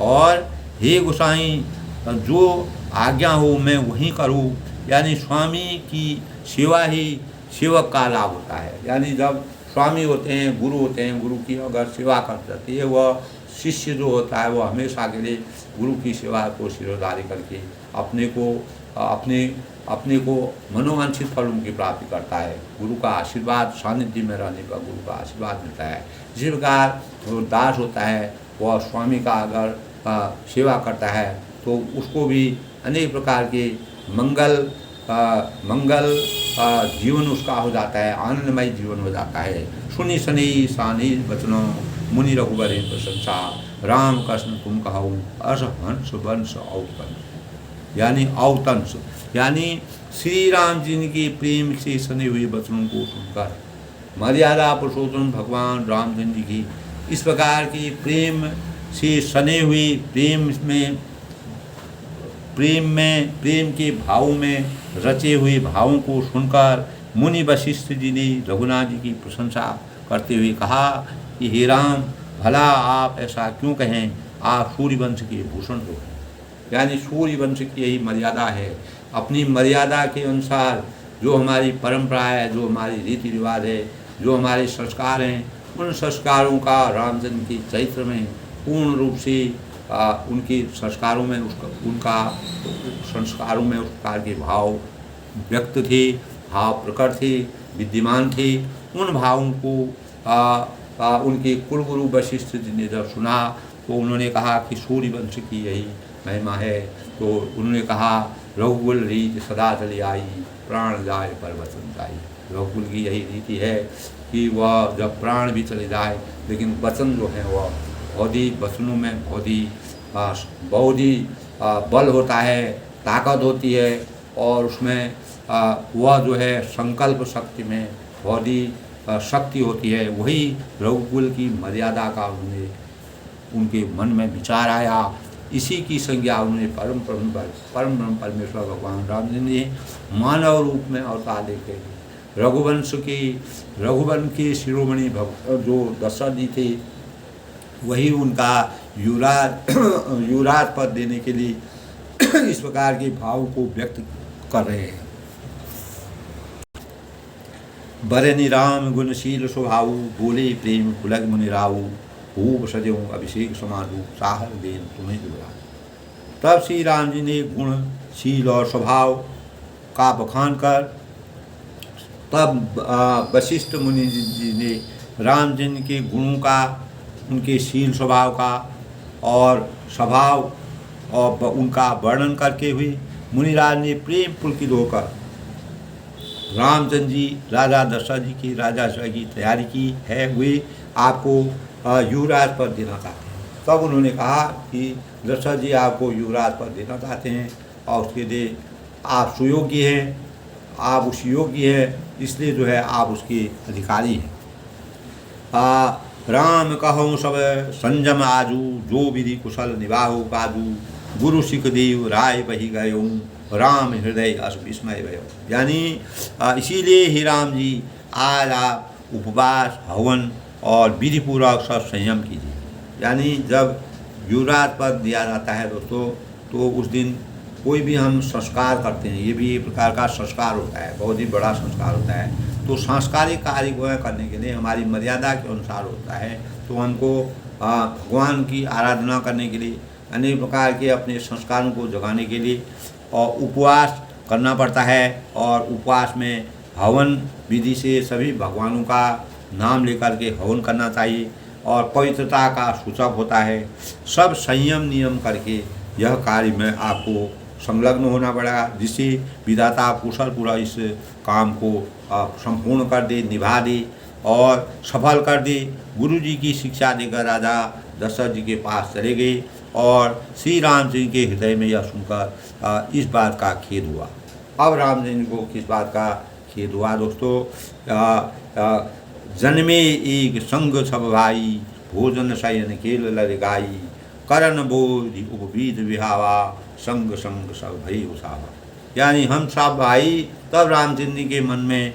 और हे गोसाई जो आज्ञा हो मैं वहीं करूँ, यानी स्वामी की सेवा ही सेवक का लाभ होता है। यानी जब स्वामी होते हैं, गुरु की अगर सेवा करते हैं, वह शिष्य जो होता है वह हमेशा के लिए गुरु की सेवा को सिरोधार्य करके अपने को मनोवांछित फलों की प्राप्ति करता है। गुरु का आशीर्वाद सानिध्य में रहने पर गुरु का आशीर्वाद मिलता है। जिस प्रकार जो दास होता है वह स्वामी का अगर सेवा करता है तो उसको भी अनेक प्रकार के मंगल जीवन उसका हो जाता है, आनंदमय जीवन हो जाता है। सुनी सनी सानी बचनों मुनि रघुबर प्रशंसा राम कृष्ण तुम कहो अस हंस वंश औतंस, यानी औतंस यानी श्री राम जी के प्रेम से सने हुए वचनों को सुनकर मर्यादा पुरुषोत्तम भगवान रामचंद्र जी की इस प्रकार की प्रेम से सने हुए प्रेम के भावों में रचे हुए भावों को सुनकर मुनि वशिष्ठ जी ने रघुनाथ जी की प्रशंसा करते हुए कहा कि हे राम, भला आप ऐसा क्यों कहें, आप सूर्यवंश के भूषण हो। यानी सूर्यवंश की यही मर्यादा है। अपनी मर्यादा के अनुसार जो हमारी परंपरा है, जो हमारी रीति रिवाज है, जो हमारे संस्कार हैं, उन संस्कारों का रामचंद्र के चरित्र में पूर्ण रूप से उनके संस्कारों में उस प्रकार के भाव व्यक्त थे, भाव प्रकट थे, विद्यमान थे। उन भावों को उनके कुलगुरु वशिष्ठ जी ने जब सुना तो उन्होंने कहा कि सूर्यवंश की यही महिमा है। तो उन्होंने कहा रघुकुल रीत सदा चली आई, प्राण जाए पर वचन जाए। रघुकुल की यही रीति है कि वह जब प्राण भी चले जाए लेकिन वचन जो है वह बहुत ही वचनों में बहुत ही बल होता है, ताकत होती है और उसमें वह जो है संकल्प शक्ति में बहुत ही शक्ति होती है। वही रघुकुल की मर्यादा का उनके मन में विचार आया। इसी की संज्ञा उन्हें परम ब्रह्म परमेश्वर भगवान राम जी ने मानव रूप में अवतार लेके रघुवंश के शिरोमणि जो दशरथ जी थे वही उनका युवराज पद देने के लिए इस प्रकार के भाव को व्यक्त कर रहे हैं। बरनि राम गुणशील स्वभाव, बोले प्रेम पुलग मुनि राऊ, भूप सजो अभिषेक समाधु, साहर देन तुम्हें जुड़ा। तब श्री राम जी ने गुणशील और स्वभाव का बखान कर तब वशिष्ठ मुनि जी ने रामचंद्र के गुणों का, उनके शील स्वभाव का और स्वभाव और उनका वर्णन करके हुए मुनिराज ने प्रेम पुलकित होकर रामचंद्र जी राजा दशरथ जी की राजा की तैयारी की है, वे आपको युवराज पद देना चाहते हैं। तब उन्होंने कहा कि दशरथ जी आपको युवराज पद देना चाहते हैं और उसके लिए आप सुयोग्य हैं, आप उस योग्य हैं, इसलिए जो है आप उसके अधिकारी हैं। राम कहूँ सब संजम आजू, जो विधि कुशल निभाहु काजू, गुरु सिख देव राय बही गयो, राम हृदय अस विस्मय भयो। यानी इसीलिए ही राम जी आज आप उपवास हवन और विधिपूर्वक सब संयम कीजिए। यानी जब युवराज पद दिया जाता है दोस्तों, तो उस दिन कोई भी हम संस्कार करते हैं, ये भी एक प्रकार का संस्कार होता है, बहुत ही बड़ा संस्कार होता है। तो सांस्कारिक कार्य को करने के लिए हमारी मर्यादा के अनुसार होता है। तो हमको भगवान की आराधना करने के लिए अनेक प्रकार के अपने संस्कारों को जगाने के लिए और उपवास करना पड़ता है। और उपवास में हवन विधि से सभी भगवानों का नाम लेकर के हवन करना चाहिए। और पवित्रता का सूचक होता है। सब संयम नियम करके यह कार्य में आपको संलग्न होना पड़ेगा, जिससे विधाता कुशल पूरा इस काम को संपूर्ण कर दे, निभा दे और सफल कर दे। गुरु जी की शिक्षा देकर राजा दशरथ जी के पास चले गए और श्री राम जी के हृदय में यह सुनकर इस बात का खेद हुआ। अब राम जी को किस बात का खेद हुआ दोस्तों? जन्मे एक संग सब भाई, भोजन शयन खेल लर गाई, करण बोधि उपवीत विहावा, संग संग सब भई उसावा। यानी हम सब भाई, तब रामचंद्र जी के मन में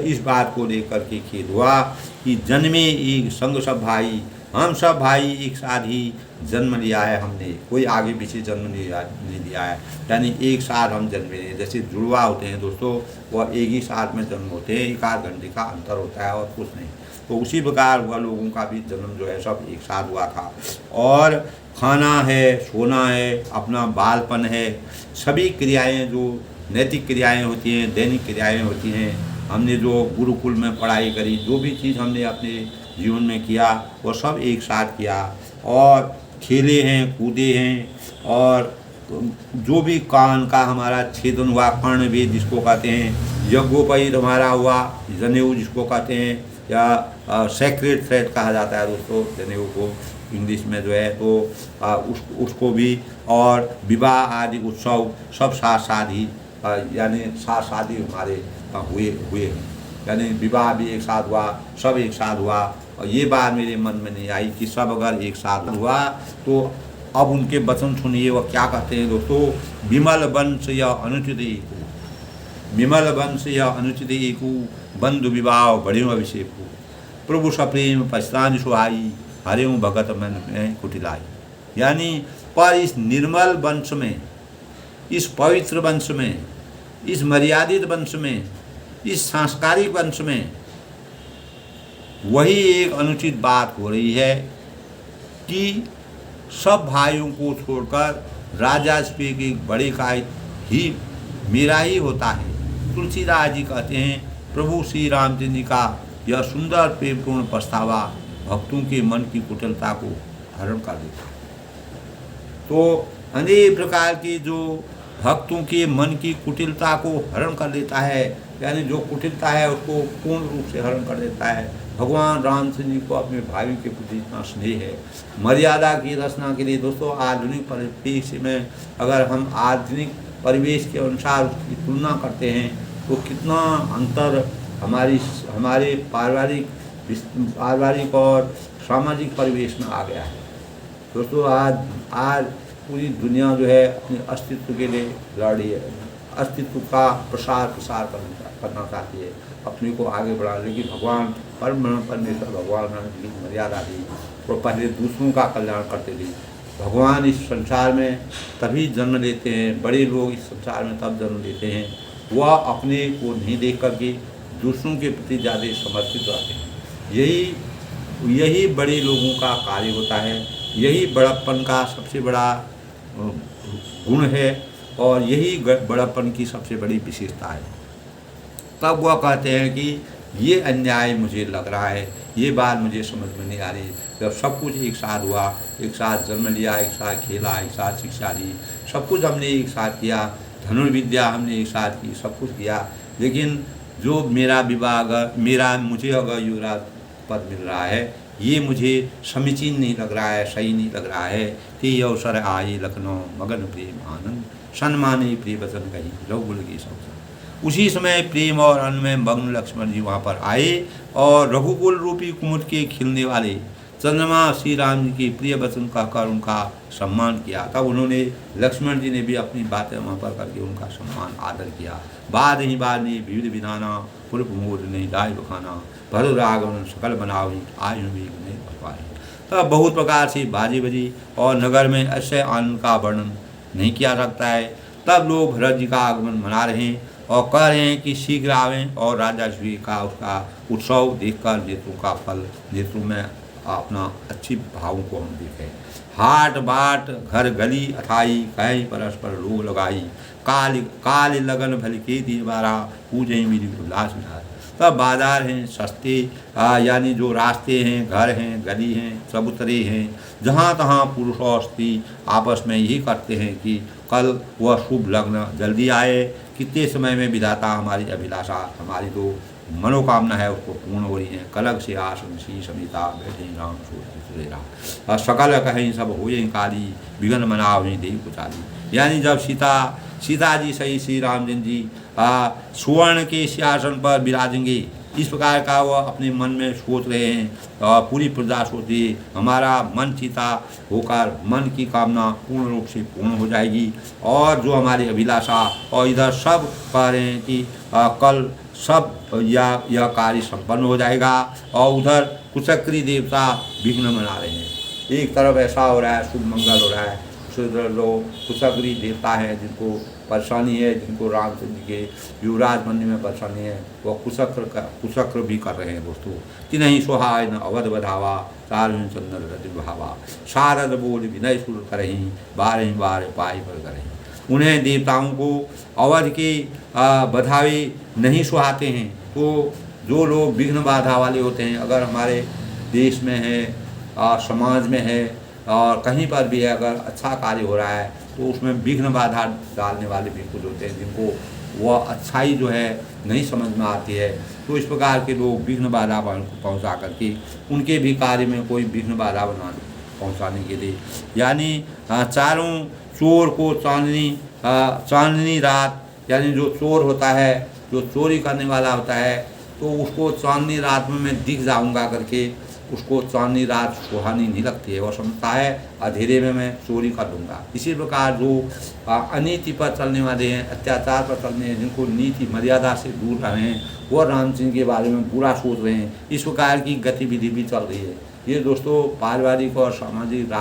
इस बात को लेकर के खेद हुआ कि जन्मे एक संग सब भाई, हम सब भाई एक साथ ही जन्म लिया है हमने, कोई आगे पीछे जन्म नहीं लिया है। यानी एक साथ हम जन्मे हैं। जैसे जुड़वा होते हैं दोस्तों, वह एक ही साथ में जन्म होते हैं, 1 आध घंटे का अंतर होता है और कुछ नहीं। तो उसी प्रकार वह लोगों का भी जन्म जो है सब एक साथ हुआ था। और खाना है, सोना है, अपना बालपन है, सभी क्रियाएं जो नैतिक क्रियाएं होती हैं, दैनिक क्रियाएं होती हैं, हमने जो गुरुकुल में पढ़ाई करी, जो भी चीज़ हमने अपने जीवन में किया वो सब एक साथ किया। और खेले हैं, कूदे हैं, और जो भी कान का हमारा छेदन हुआ, कर्ण वेद जिसको कहते हैं, यज्ञोपवीत हमारा हुआ, जनेऊ जिसको कहते हैं, या सेक्रेट थ्रेड कहा जाता है दोस्तों जनेऊ को इंग्लिश में जो है, तो उसको भी, और विवाह आदि उत्सव सब साथ साथ ही यानी साथ साथ ही हमारे हुए हैं। यानी विवाह भी एक साथ हुआ, सब एक साथ हुआ। और ये बात मेरे मन में नहीं आई कि सब अगर एक साथ हुआ तो अब उनके वचन सुनिए, वह क्या कहते हैं दोस्तों? विमल वंश या अनुचित एकू, विमल वंश या अनुचित एकू, बंधु विवाह बढ़ियों अभिषेक हो, प्रभु सप्रेम पछतान सुहाई, हरे भगत मन में कुटिलाई। यानी पर इस निर्मल वंश में, इस पवित्र वंश में, इस मर्यादित वंश में, इस सांस्कारिक वंश में वही एक अनुचित बात हो रही है कि सब भाइयों को छोड़कर राजा पे के बड़े का ही मेरा ही होता है। तुलसीदास जी कहते हैं, प्रभु श्री रामचंद्र जी का यह सुंदर प्रेमपूर्ण पछतावा भक्तों के मन की कुटिलता को हरण कर देता है। तो अनेक प्रकार की जो भक्तों के मन की कुटिलता को हरण कर देता है, यानी जो कुटिलता है उसको पूर्ण रूप से हरण कर देता है। भगवान रामचंद्र जी को अपने भाई के प्रति इतना स्नेह है। मर्यादा की रचना के लिए दोस्तों आधुनिक परिवेश में अगर हम आधुनिक परिवेश के अनुसार उसकी तुलना करते हैं तो कितना अंतर हमारे पारिवारिक और सामाजिक परिवेश में आ गया है दोस्तों। आज पूरी दुनिया जो है अपने अस्तित्व के लिए लड़ रही है, अस्तित्व का प्रसार करना चाहती है, अपने को आगे बढ़ा। लेकिन भगवान परमेश्वर भगवान की मर्यादा दी, वो पहले दूसरों का कल्याण करते थे। भगवान इस संसार में तभी जन्म लेते हैं, बड़े लोग इस संसार में तब जन्म लेते हैं, वह अपने को नहीं देख करके दूसरों के प्रति ज़्यादा समर्पित रहते हैं। यही बड़े लोगों का कार्य होता है, यही बड़प्पन का सबसे बड़ा गुण है और यही बड़प्पन की सबसे बड़ी विशेषता है। तब वह कहते हैं कि ये अन्याय मुझे लग रहा है, ये बात मुझे समझ में नहीं आ रही। जब सब कुछ एक साथ हुआ, एक साथ जन्म लिया, एक साथ खेला, एक साथ शिक्षा ली, सब कुछ हमने एक साथ किया, धनुर्विद्या हमने एक साथ की, सब कुछ किया, लेकिन जो मेरा विवाह मुझे अगर युवराज पद मिल रहा है, ये मुझे समीचीन नहीं लग रहा है, सही नहीं लग रहा है कि अवसर आए लखनऊ मगन प्रेम आनंद, सन्माने प्रिय वचन कही रघुकुल की सब। उसी समय प्रेम और अन्न में मग्न लक्ष्मण जी वहाँ पर आए और रघुकुल रूपी कुमुद के खिलने वाले चंद्रमा श्री राम जी के प्रिय वचन कहकर उनका सम्मान किया। तब उन्होंने लक्ष्मण जी ने भी अपनी बातें वहाँ पर करके उनका सम्मान आदर किया। बाद नहीं विविध विधाना पूर्व मोद नहीं दाय बखाना, भर रागवन सकल बनावी आयु भी नहीं भगवाई। तब बहुत प्रकार से बाजी बजी और नगर में ऐसे आनंद का वर्णन नहीं किया सकता है। तब लोग भरत जी का आगमन मना रहे हैं और कह रहे हैं कि शीघ्र आवें और राजा श्री का उसका उत्सव देखकर नेत्रों का फल, नेत्रों में अपना अच्छी भावों को हम देखें। हाट बाट घर गली अथाई, कहीं परस्पर लोग लगाई, काल लगन भल के दीवारा पूजे मेरी उल्लास विधार। सब बाजार हैं सस्ते, यानी जो रास्ते हैं, घर हैं, गली हैं, चबूतरे हैं, जहाँ तहाँ पुरुष और स्त्री आपस में यही करते हैं कि कल वह शुभ लग्न जल्दी आए, कितने समय में विधाता हमारी अभिलाषा, हमारी जो मनोकामना है उसको पूर्ण हो रही है। कलग से आसन सी समिता बैठे राम सुरेरा, सकल कहें सब हो काली, विघन मना हुई देवी कुचाली। यानी जब सीता जी सही श्री रामचंद्र जी सुवर्ण के सिंहासन पर विराजेंगे, इस प्रकार का वह अपने मन में सोच रहे हैं, और पूरी प्रजा सोचती है हमारा मन सीता होकर मन की कामना पूर्ण रूप से पूर्ण हो जाएगी, और जो हमारी अभिलाषा, और इधर सब कह रहे हैं कि कल सब यह कार्य संपन्न हो जाएगा, और उधर कुचक्री देवता विघ्न मना रहे हैं। एक तरफ ऐसा हो रहा है, शुभ मंगल हो रहा है, दूसरे लोग कुचक्री देवता है जिनको परेशानी है, जिनको रामचंद्र के युवराज बनने में परेशानी है, वह कुचक्र भी कर रहे हैं दोस्तों। कि नहीं सोहाय न अवध बधावा, तारविन चंद्र रति भावा, शारद बोल विनय सुर करहीं, बारह बार पाई पर करहीं। उन्हें देवताओं को अवध के बधावे नहीं सुहाते हैं। तो जो लोग विघ्न बाधा वाले होते हैं, अगर हमारे देश में है, समाज में है, और कहीं पर भी है, अगर अच्छा कार्य हो रहा है तो उसमें विघ्न बाधा डालने वाले भी कुछ होते हैं, जिनको वह अच्छाई जो है नहीं समझ में आती है। तो इस प्रकार के लोग विघ्न बाधा पहुँचा करके उनके भी कार्य में कोई विघ्न बाधा पहुँचाने के लिए, यानी चारों चोर को चांदनी रात, यानी जो चोर होता है, जो चोरी करने वाला होता है, तो उसको चांदनी रात में मैं दिख जाऊंगा करके उसको चांदनी रात सुहानी नहीं लगती है। वह समझता है अंधेरे में मैं चोरी कर लूँगा। इसी प्रकार जो अनीति पर चलने वाले हैं, अत्याचार पर चलने हैं, जिनको नीति मर्यादा से दूर रहे हैं, वह रामचंद्र के बारे में बुरा सोच रहे हैं। इस प्रकार की गतिविधि भी चल रही है। ये दोस्तों पारिवारिक और सामाजिक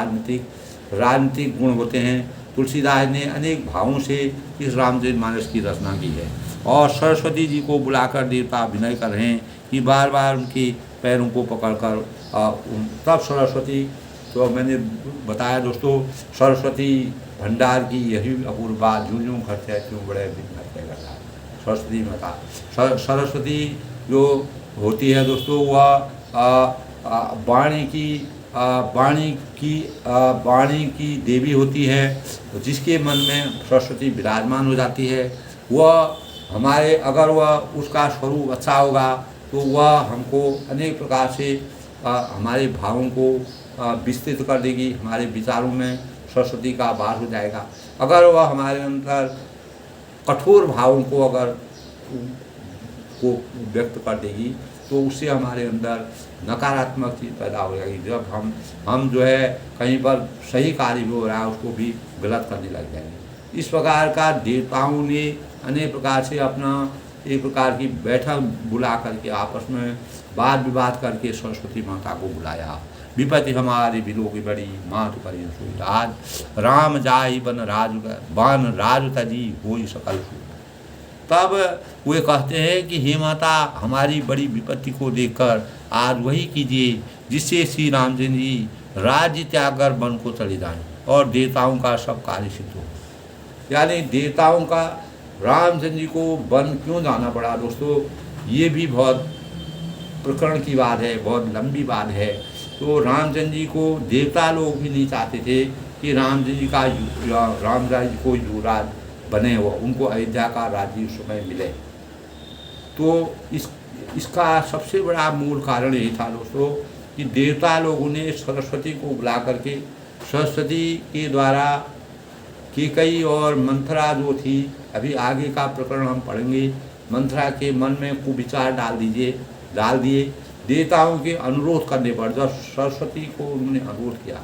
राजनीतिक गुण होते हैं। तुलसीदास ने अनेक भावों से इस रामचरितमानस की रचना की है, और सरस्वती जी को बुलाकर देवता विनय कर रहे हैं कि बार बार उनके पैरों को पकड़कर तब सरस्वती, तो मैंने बताया दोस्तों, सरस्वती भंडार की यही अपूर्व बात, यूं खर्चे क्यों बड़े दिन खर्चे कर रहा है। सरस्वती माता, सरस्वती जो होती है दोस्तों, वह वाणी की देवी होती है। जिसके मन में सरस्वती विराजमान हो जाती है, वह हमारे, अगर वह उसका स्वरूप अच्छा होगा तो वह हमको अनेक प्रकार से हमारे भावों को विस्तृत कर देगी। हमारे विचारों में सरस्वती का वास हो जाएगा। अगर वह हमारे अंदर कठोर भावों को व्यक्त कर देगी, तो उससे हमारे अंदर नकारात्मक चीज़ पैदा हो जाएगी। जब हम जो है कहीं पर सही कार्य भी हो रहा है उसको भी गलत करने लग जाएंगे। इस प्रकार का देवताओं ने अनेक प्रकार से अपना एक प्रकार की बैठक बुला करके आपस में वाद विवाद करके सरस्वती माता को बुलाया। विपत्ति हमारी बिलो की बड़ी, मात करी सुई राज, राम जाई बन राज तजी होई सकल सु। तब वे कहते हैं कि हे माता, हमारी बड़ी विपत्ति को देखकर आज वही कीजिए जिससे श्री रामचंद्र जी राज्य त्याग कर वन को चले जाएं और देवताओं का सब कार्य सिद्ध हो। यानी देवताओं का रामचंद्र जी को वन क्यों जाना पड़ा दोस्तों, ये भी बहुत प्रकरण की बात है, बहुत लंबी बात है। तो रामचंद्र जी को देवता लोग भी नहीं चाहते थे कि रामचंद्र जी का रामराज को युवराज बने, हुआ उनको अयोध्या का राज्य उस समय मिले। तो इसका सबसे बड़ा मूल कारण यही था दोस्तों कि देवता लोगों ने सरस्वती को बुला करके, सरस्वती के द्वारा कैकेयी और मंथरा जो थी, अभी आगे का प्रकरण हम पढ़ेंगे, मंथरा के मन में कुविचार डाल दिए देवताओं के अनुरोध करने पर। जब सरस्वती को उन्होंने अनुरोध किया,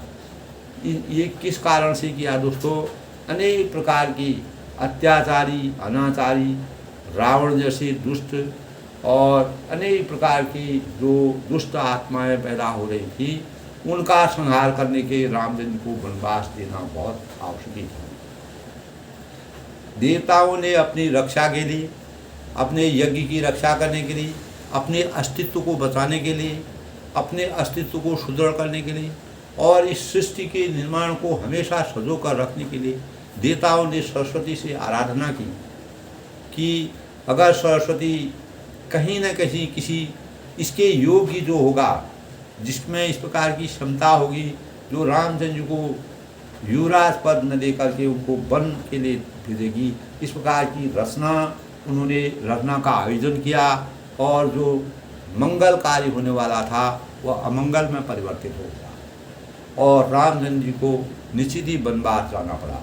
ये किस कारण से किया दोस्तों, अनेक प्रकार की अत्याचारी, अनाचारी, रावण जैसे दुष्ट और अनेक प्रकार की जो दुष्ट आत्माएं पैदा हो रही थी, उनका संहार करने के रामचंद्र को वनवास देना बहुत आवश्यक था। देवताओं ने अपनी रक्षा के लिए, अपने यज्ञ की रक्षा करने के लिए, अपने अस्तित्व को बचाने के लिए, अपने अस्तित्व को सुदृढ़ करने के लिए और इस सृष्टि के निर्माण को हमेशा सजो कर रखने के लिए देवताओं ने सरस्वती से आराधना की कि अगर सरस्वती कहीं न कहीं किसी इसके योग्य जो होगा, जिसमें इस प्रकार की क्षमता होगी, जो रामचंद्र जी को युवराज पद न दे करके उनको वन के लिए भेजेगी, इस प्रकार की रचना का आयोजन किया और जो मंगलकारी होने वाला था वह अमंगल में परिवर्तित हो गया और रामचंद्र जी को निश्चित ही वनवास जाना पड़ा।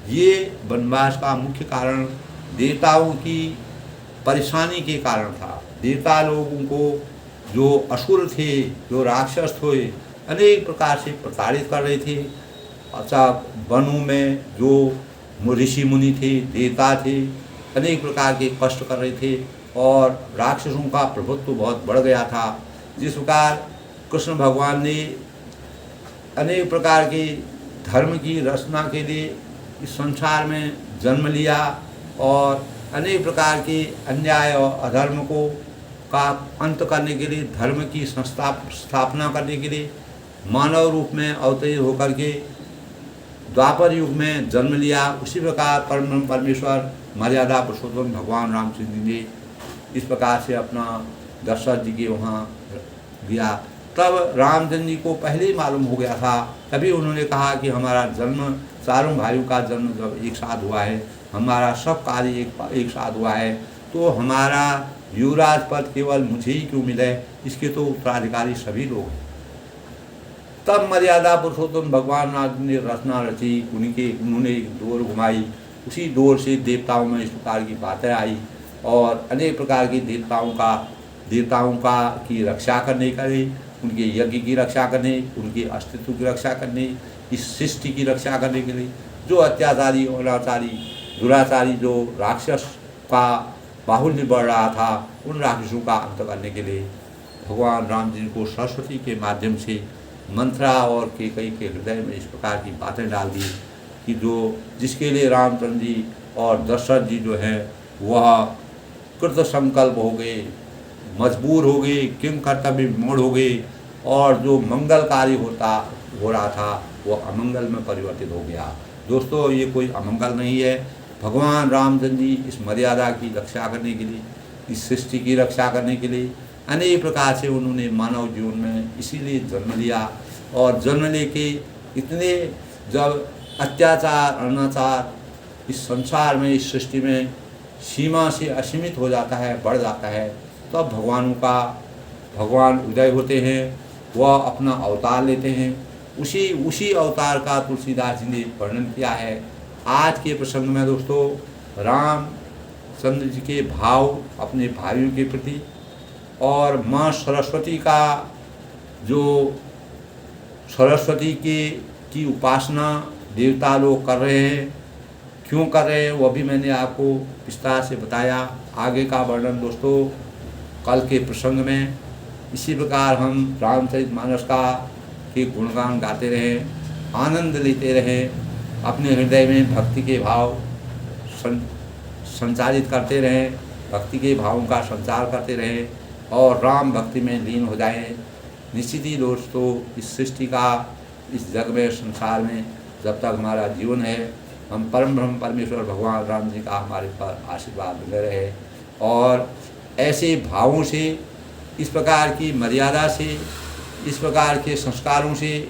ये वनवास का मुख्य कारण देवताओं की परेशानी के कारण था। देवता लोगों को जो असुर थे, जो राक्षस थे, अनेक प्रकार से प्रताड़ित कर रहे थे। अच्छा, वनों में जो ऋषि मुनि थे, देवता थे, अनेक प्रकार के कष्ट कर रहे थे और राक्षसों का प्रभुत्व बहुत बढ़ गया था। जिस प्रकार कृष्ण भगवान ने अनेक प्रकार के धर्म की रचना के लिए इस संसार में जन्म लिया और अनेक प्रकार के अन्याय और अधर्म को का अंत करने के लिए, धर्म की स्थापना करने के लिए मानव रूप में अवतरित होकर के द्वापर युग में जन्म लिया। उसी प्रकार परम परमेश्वर मर्यादा पुरुषोत्तम भगवान रामचंद्र जी ने इस प्रकार से अपना दशरथ जी के वहाँ दिया। तब रामचंद्र जी को पहले ही मालूम हो गया था, तभी उन्होंने कहा कि हमारा जन्म, चारों भाइयों का जन्म जब एक साथ हुआ है, हमारा सब कार्य एक साथ हुआ है, तो हमारा युवराज पद केवल मुझे ही क्यों मिले, इसके तो उत्तराधिकारी सभी लोग हैं। तब मर्यादा पुरुषोत्तम भगवान नाथ ने रचना रची, उन्होंने एक डोर घुमाई, उसी डोर से देवताओं में इस प्रकार की बातें आई और अनेक प्रकार की देवताओं का की रक्षा करने के लिए, उनके यज्ञ की रक्षा करने, उनके अस्तित्व की रक्षा करने, इस सृष्टि की रक्षा करने के लिए जो अत्याचारी, अनाचारी, दुराचारी जो राक्षस का बाहुल्य बढ़ रहा था, उन राक्षसों का अंत करने के लिए भगवान राम जी को सरस्वती के माध्यम से मंत्रा और केकई के हृदय में इस प्रकार की बातें डाल दी कि जिसके लिए रामचंद्र जी और दशरथ जी जो हैं वह कृत संकल्प हो गए, मजबूर हो गए, किंग कर्तव्य मोड़ हो गए और जो मंगलकारी हो रहा था वो अमंगल में परिवर्तित हो गया। दोस्तों, ये कोई अमंगल नहीं है। भगवान रामचंद्र जी इस मर्यादा की रक्षा करने के लिए, इस सृष्टि की रक्षा करने के लिए अनेक प्रकार से उन्होंने मानव जीवन में इसीलिए जन्म लिया और जन्म लेके इतने जब अत्याचार, अनाचार इस संसार में, इस सृष्टि में सीमा से असीमित हो जाता है, बढ़ जाता है, तब भगवान उदय होते हैं, वह अपना अवतार लेते हैं। उसी अवतार का तुलसीदास जी ने वर्णन किया है। आज के प्रसंग में दोस्तों, रामचंद्र जी के भाव अपने भाइयों के प्रति और माँ सरस्वती का जो सरस्वती की उपासना देवता लोग कर रहे हैं, क्यों कर रहे हैं वह भी मैंने आपको विस्तार से बताया। आगे का वर्णन दोस्तों कल के प्रसंग में। इसी प्रकार हम रामचरितमानस के गुणगान गाते रहें, आनंद लेते रहें, अपने हृदय में भक्ति के भाव संचारित करते रहें, भक्ति के भावों का संचार करते रहें और राम भक्ति में लीन हो जाएं। निश्चित ही दोस्तों, इस सृष्टि का, इस जग में, संसार में जब तक हमारा जीवन है, हम परम ब्रह्म परमेश्वर भगवान राम जी का हमारे पर आशीर्वाद मिले रहे और ऐसे भावों से, इस प्रकार की मर्यादा से, इस प्रकार के संस्कारों से,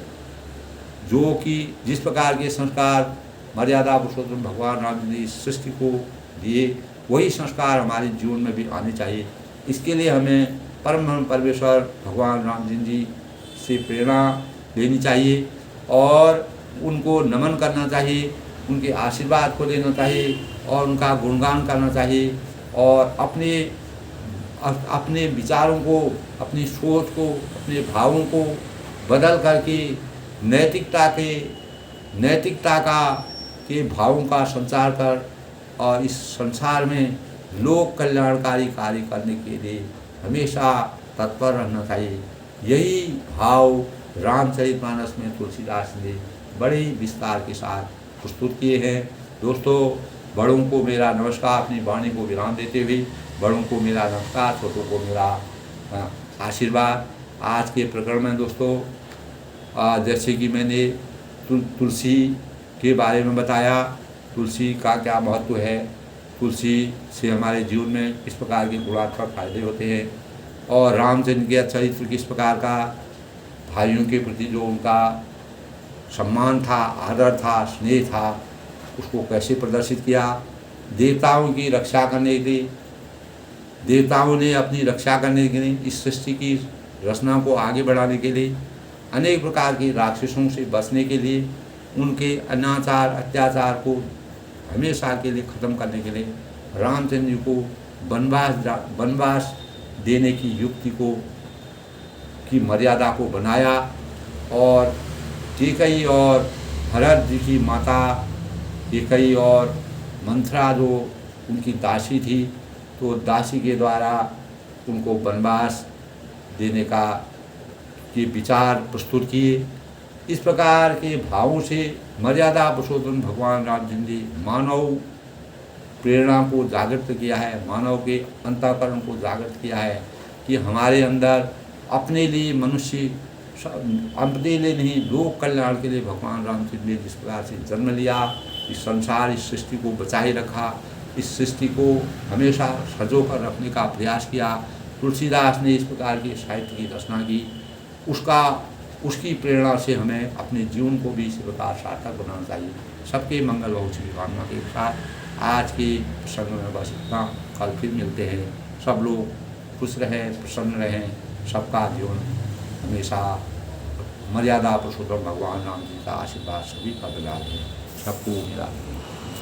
जो कि जिस प्रकार के संस्कार मर्यादा पुरुषोत्तम भगवान राम जी ने सृष्टि को दिए, वही संस्कार हमारे जीवन में भी आने चाहिए। इसके लिए हमें परम ब्रह्म परमेश्वर भगवान राम जी से प्रेरणा लेनी चाहिए और उनको नमन करना चाहिए, उनके आशीर्वाद को लेना चाहिए और उनका गुणगान करना चाहिए और अपने विचारों को, अपनी सोच को, अपने भावों को बदल करके नैतिकता के भावों का संचार कर और इस संसार में लोक कल्याणकारी कार्य करने के लिए हमेशा तत्पर रहना चाहिए। यही भाव रामचरितमानस में तुलसीदास ने बड़े विस्तार के साथ प्रस्तुत किए हैं। दोस्तों, बड़ों को मेरा नमस्कार, अपनी वाणी को विराम देते हुए बड़ों को मेरा नमस्कार, छोटों को मेरा आशीर्वाद। आज के प्रकरण में दोस्तों, जैसे कि मैंने तुलसी के बारे में बताया, तुलसी का क्या महत्व है तुलसी से हमारे जीवन में इस प्रकार के गुणात्मक फायदे होते हैं। और रामचंद्र के चरित्र किस प्रकार का, भाइयों के प्रति जो उनका सम्मान था, आदर था, स्नेह था, उसको कैसे प्रदर्शित किया। देवताओं की रक्षा करने के लिए, देवताओं ने अपनी रक्षा करने के लिए, इस सृष्टि की रचना को आगे बढ़ाने के लिए, अनेक प्रकार के राक्षसों से बचने के लिए, उनके अनाचार अत्याचार को हमेशा के लिए ख़त्म करने के लिए रामचंद्र जी को वनवास देने की युक्ति को, की मर्यादा को बनाया। और कैकेयी और भरत जी की माता कैकेयी और मंथरा जो उनकी दासी थी, तो दासी के द्वारा उनको वनवास देने का ये विचार प्रस्तुत किए। इस प्रकार के भावों से मर्यादा पुरुषोत्तम भगवान रामचंद्र जी मानव प्रेरणा को जागृत किया है, मानव के अंतःकरण को जागृत किया है कि हमारे अंदर अपने लिए मनुष्य, अपने लिए नहीं, लोक कल्याण के लिए भगवान रामचंद्र ने जिस प्रकार से जन्म लिया, इस संसार, इस सृष्टि को बचाए रखा, इस सृष्टि को हमेशा सजो कर रखने का प्रयास किया। तुलसीदास ने इस प्रकार की साहित्य की रचना की, उसकी प्रेरणा से हमें अपने जीवन को भी इसी प्रकार सार्थक बनाना चाहिए। सबके मंगल बहुत सी कामना के साथ आज के प्रसंग में बस इतना। कल फिर मिलते हैं। सब लोग खुश रहें, प्रसन्न रहें, सबका जीवन हमेशा मर्यादा पुरुषोत्तम भगवान राम जी का आशीर्वाद सभी का बना रहे। सबको मिला।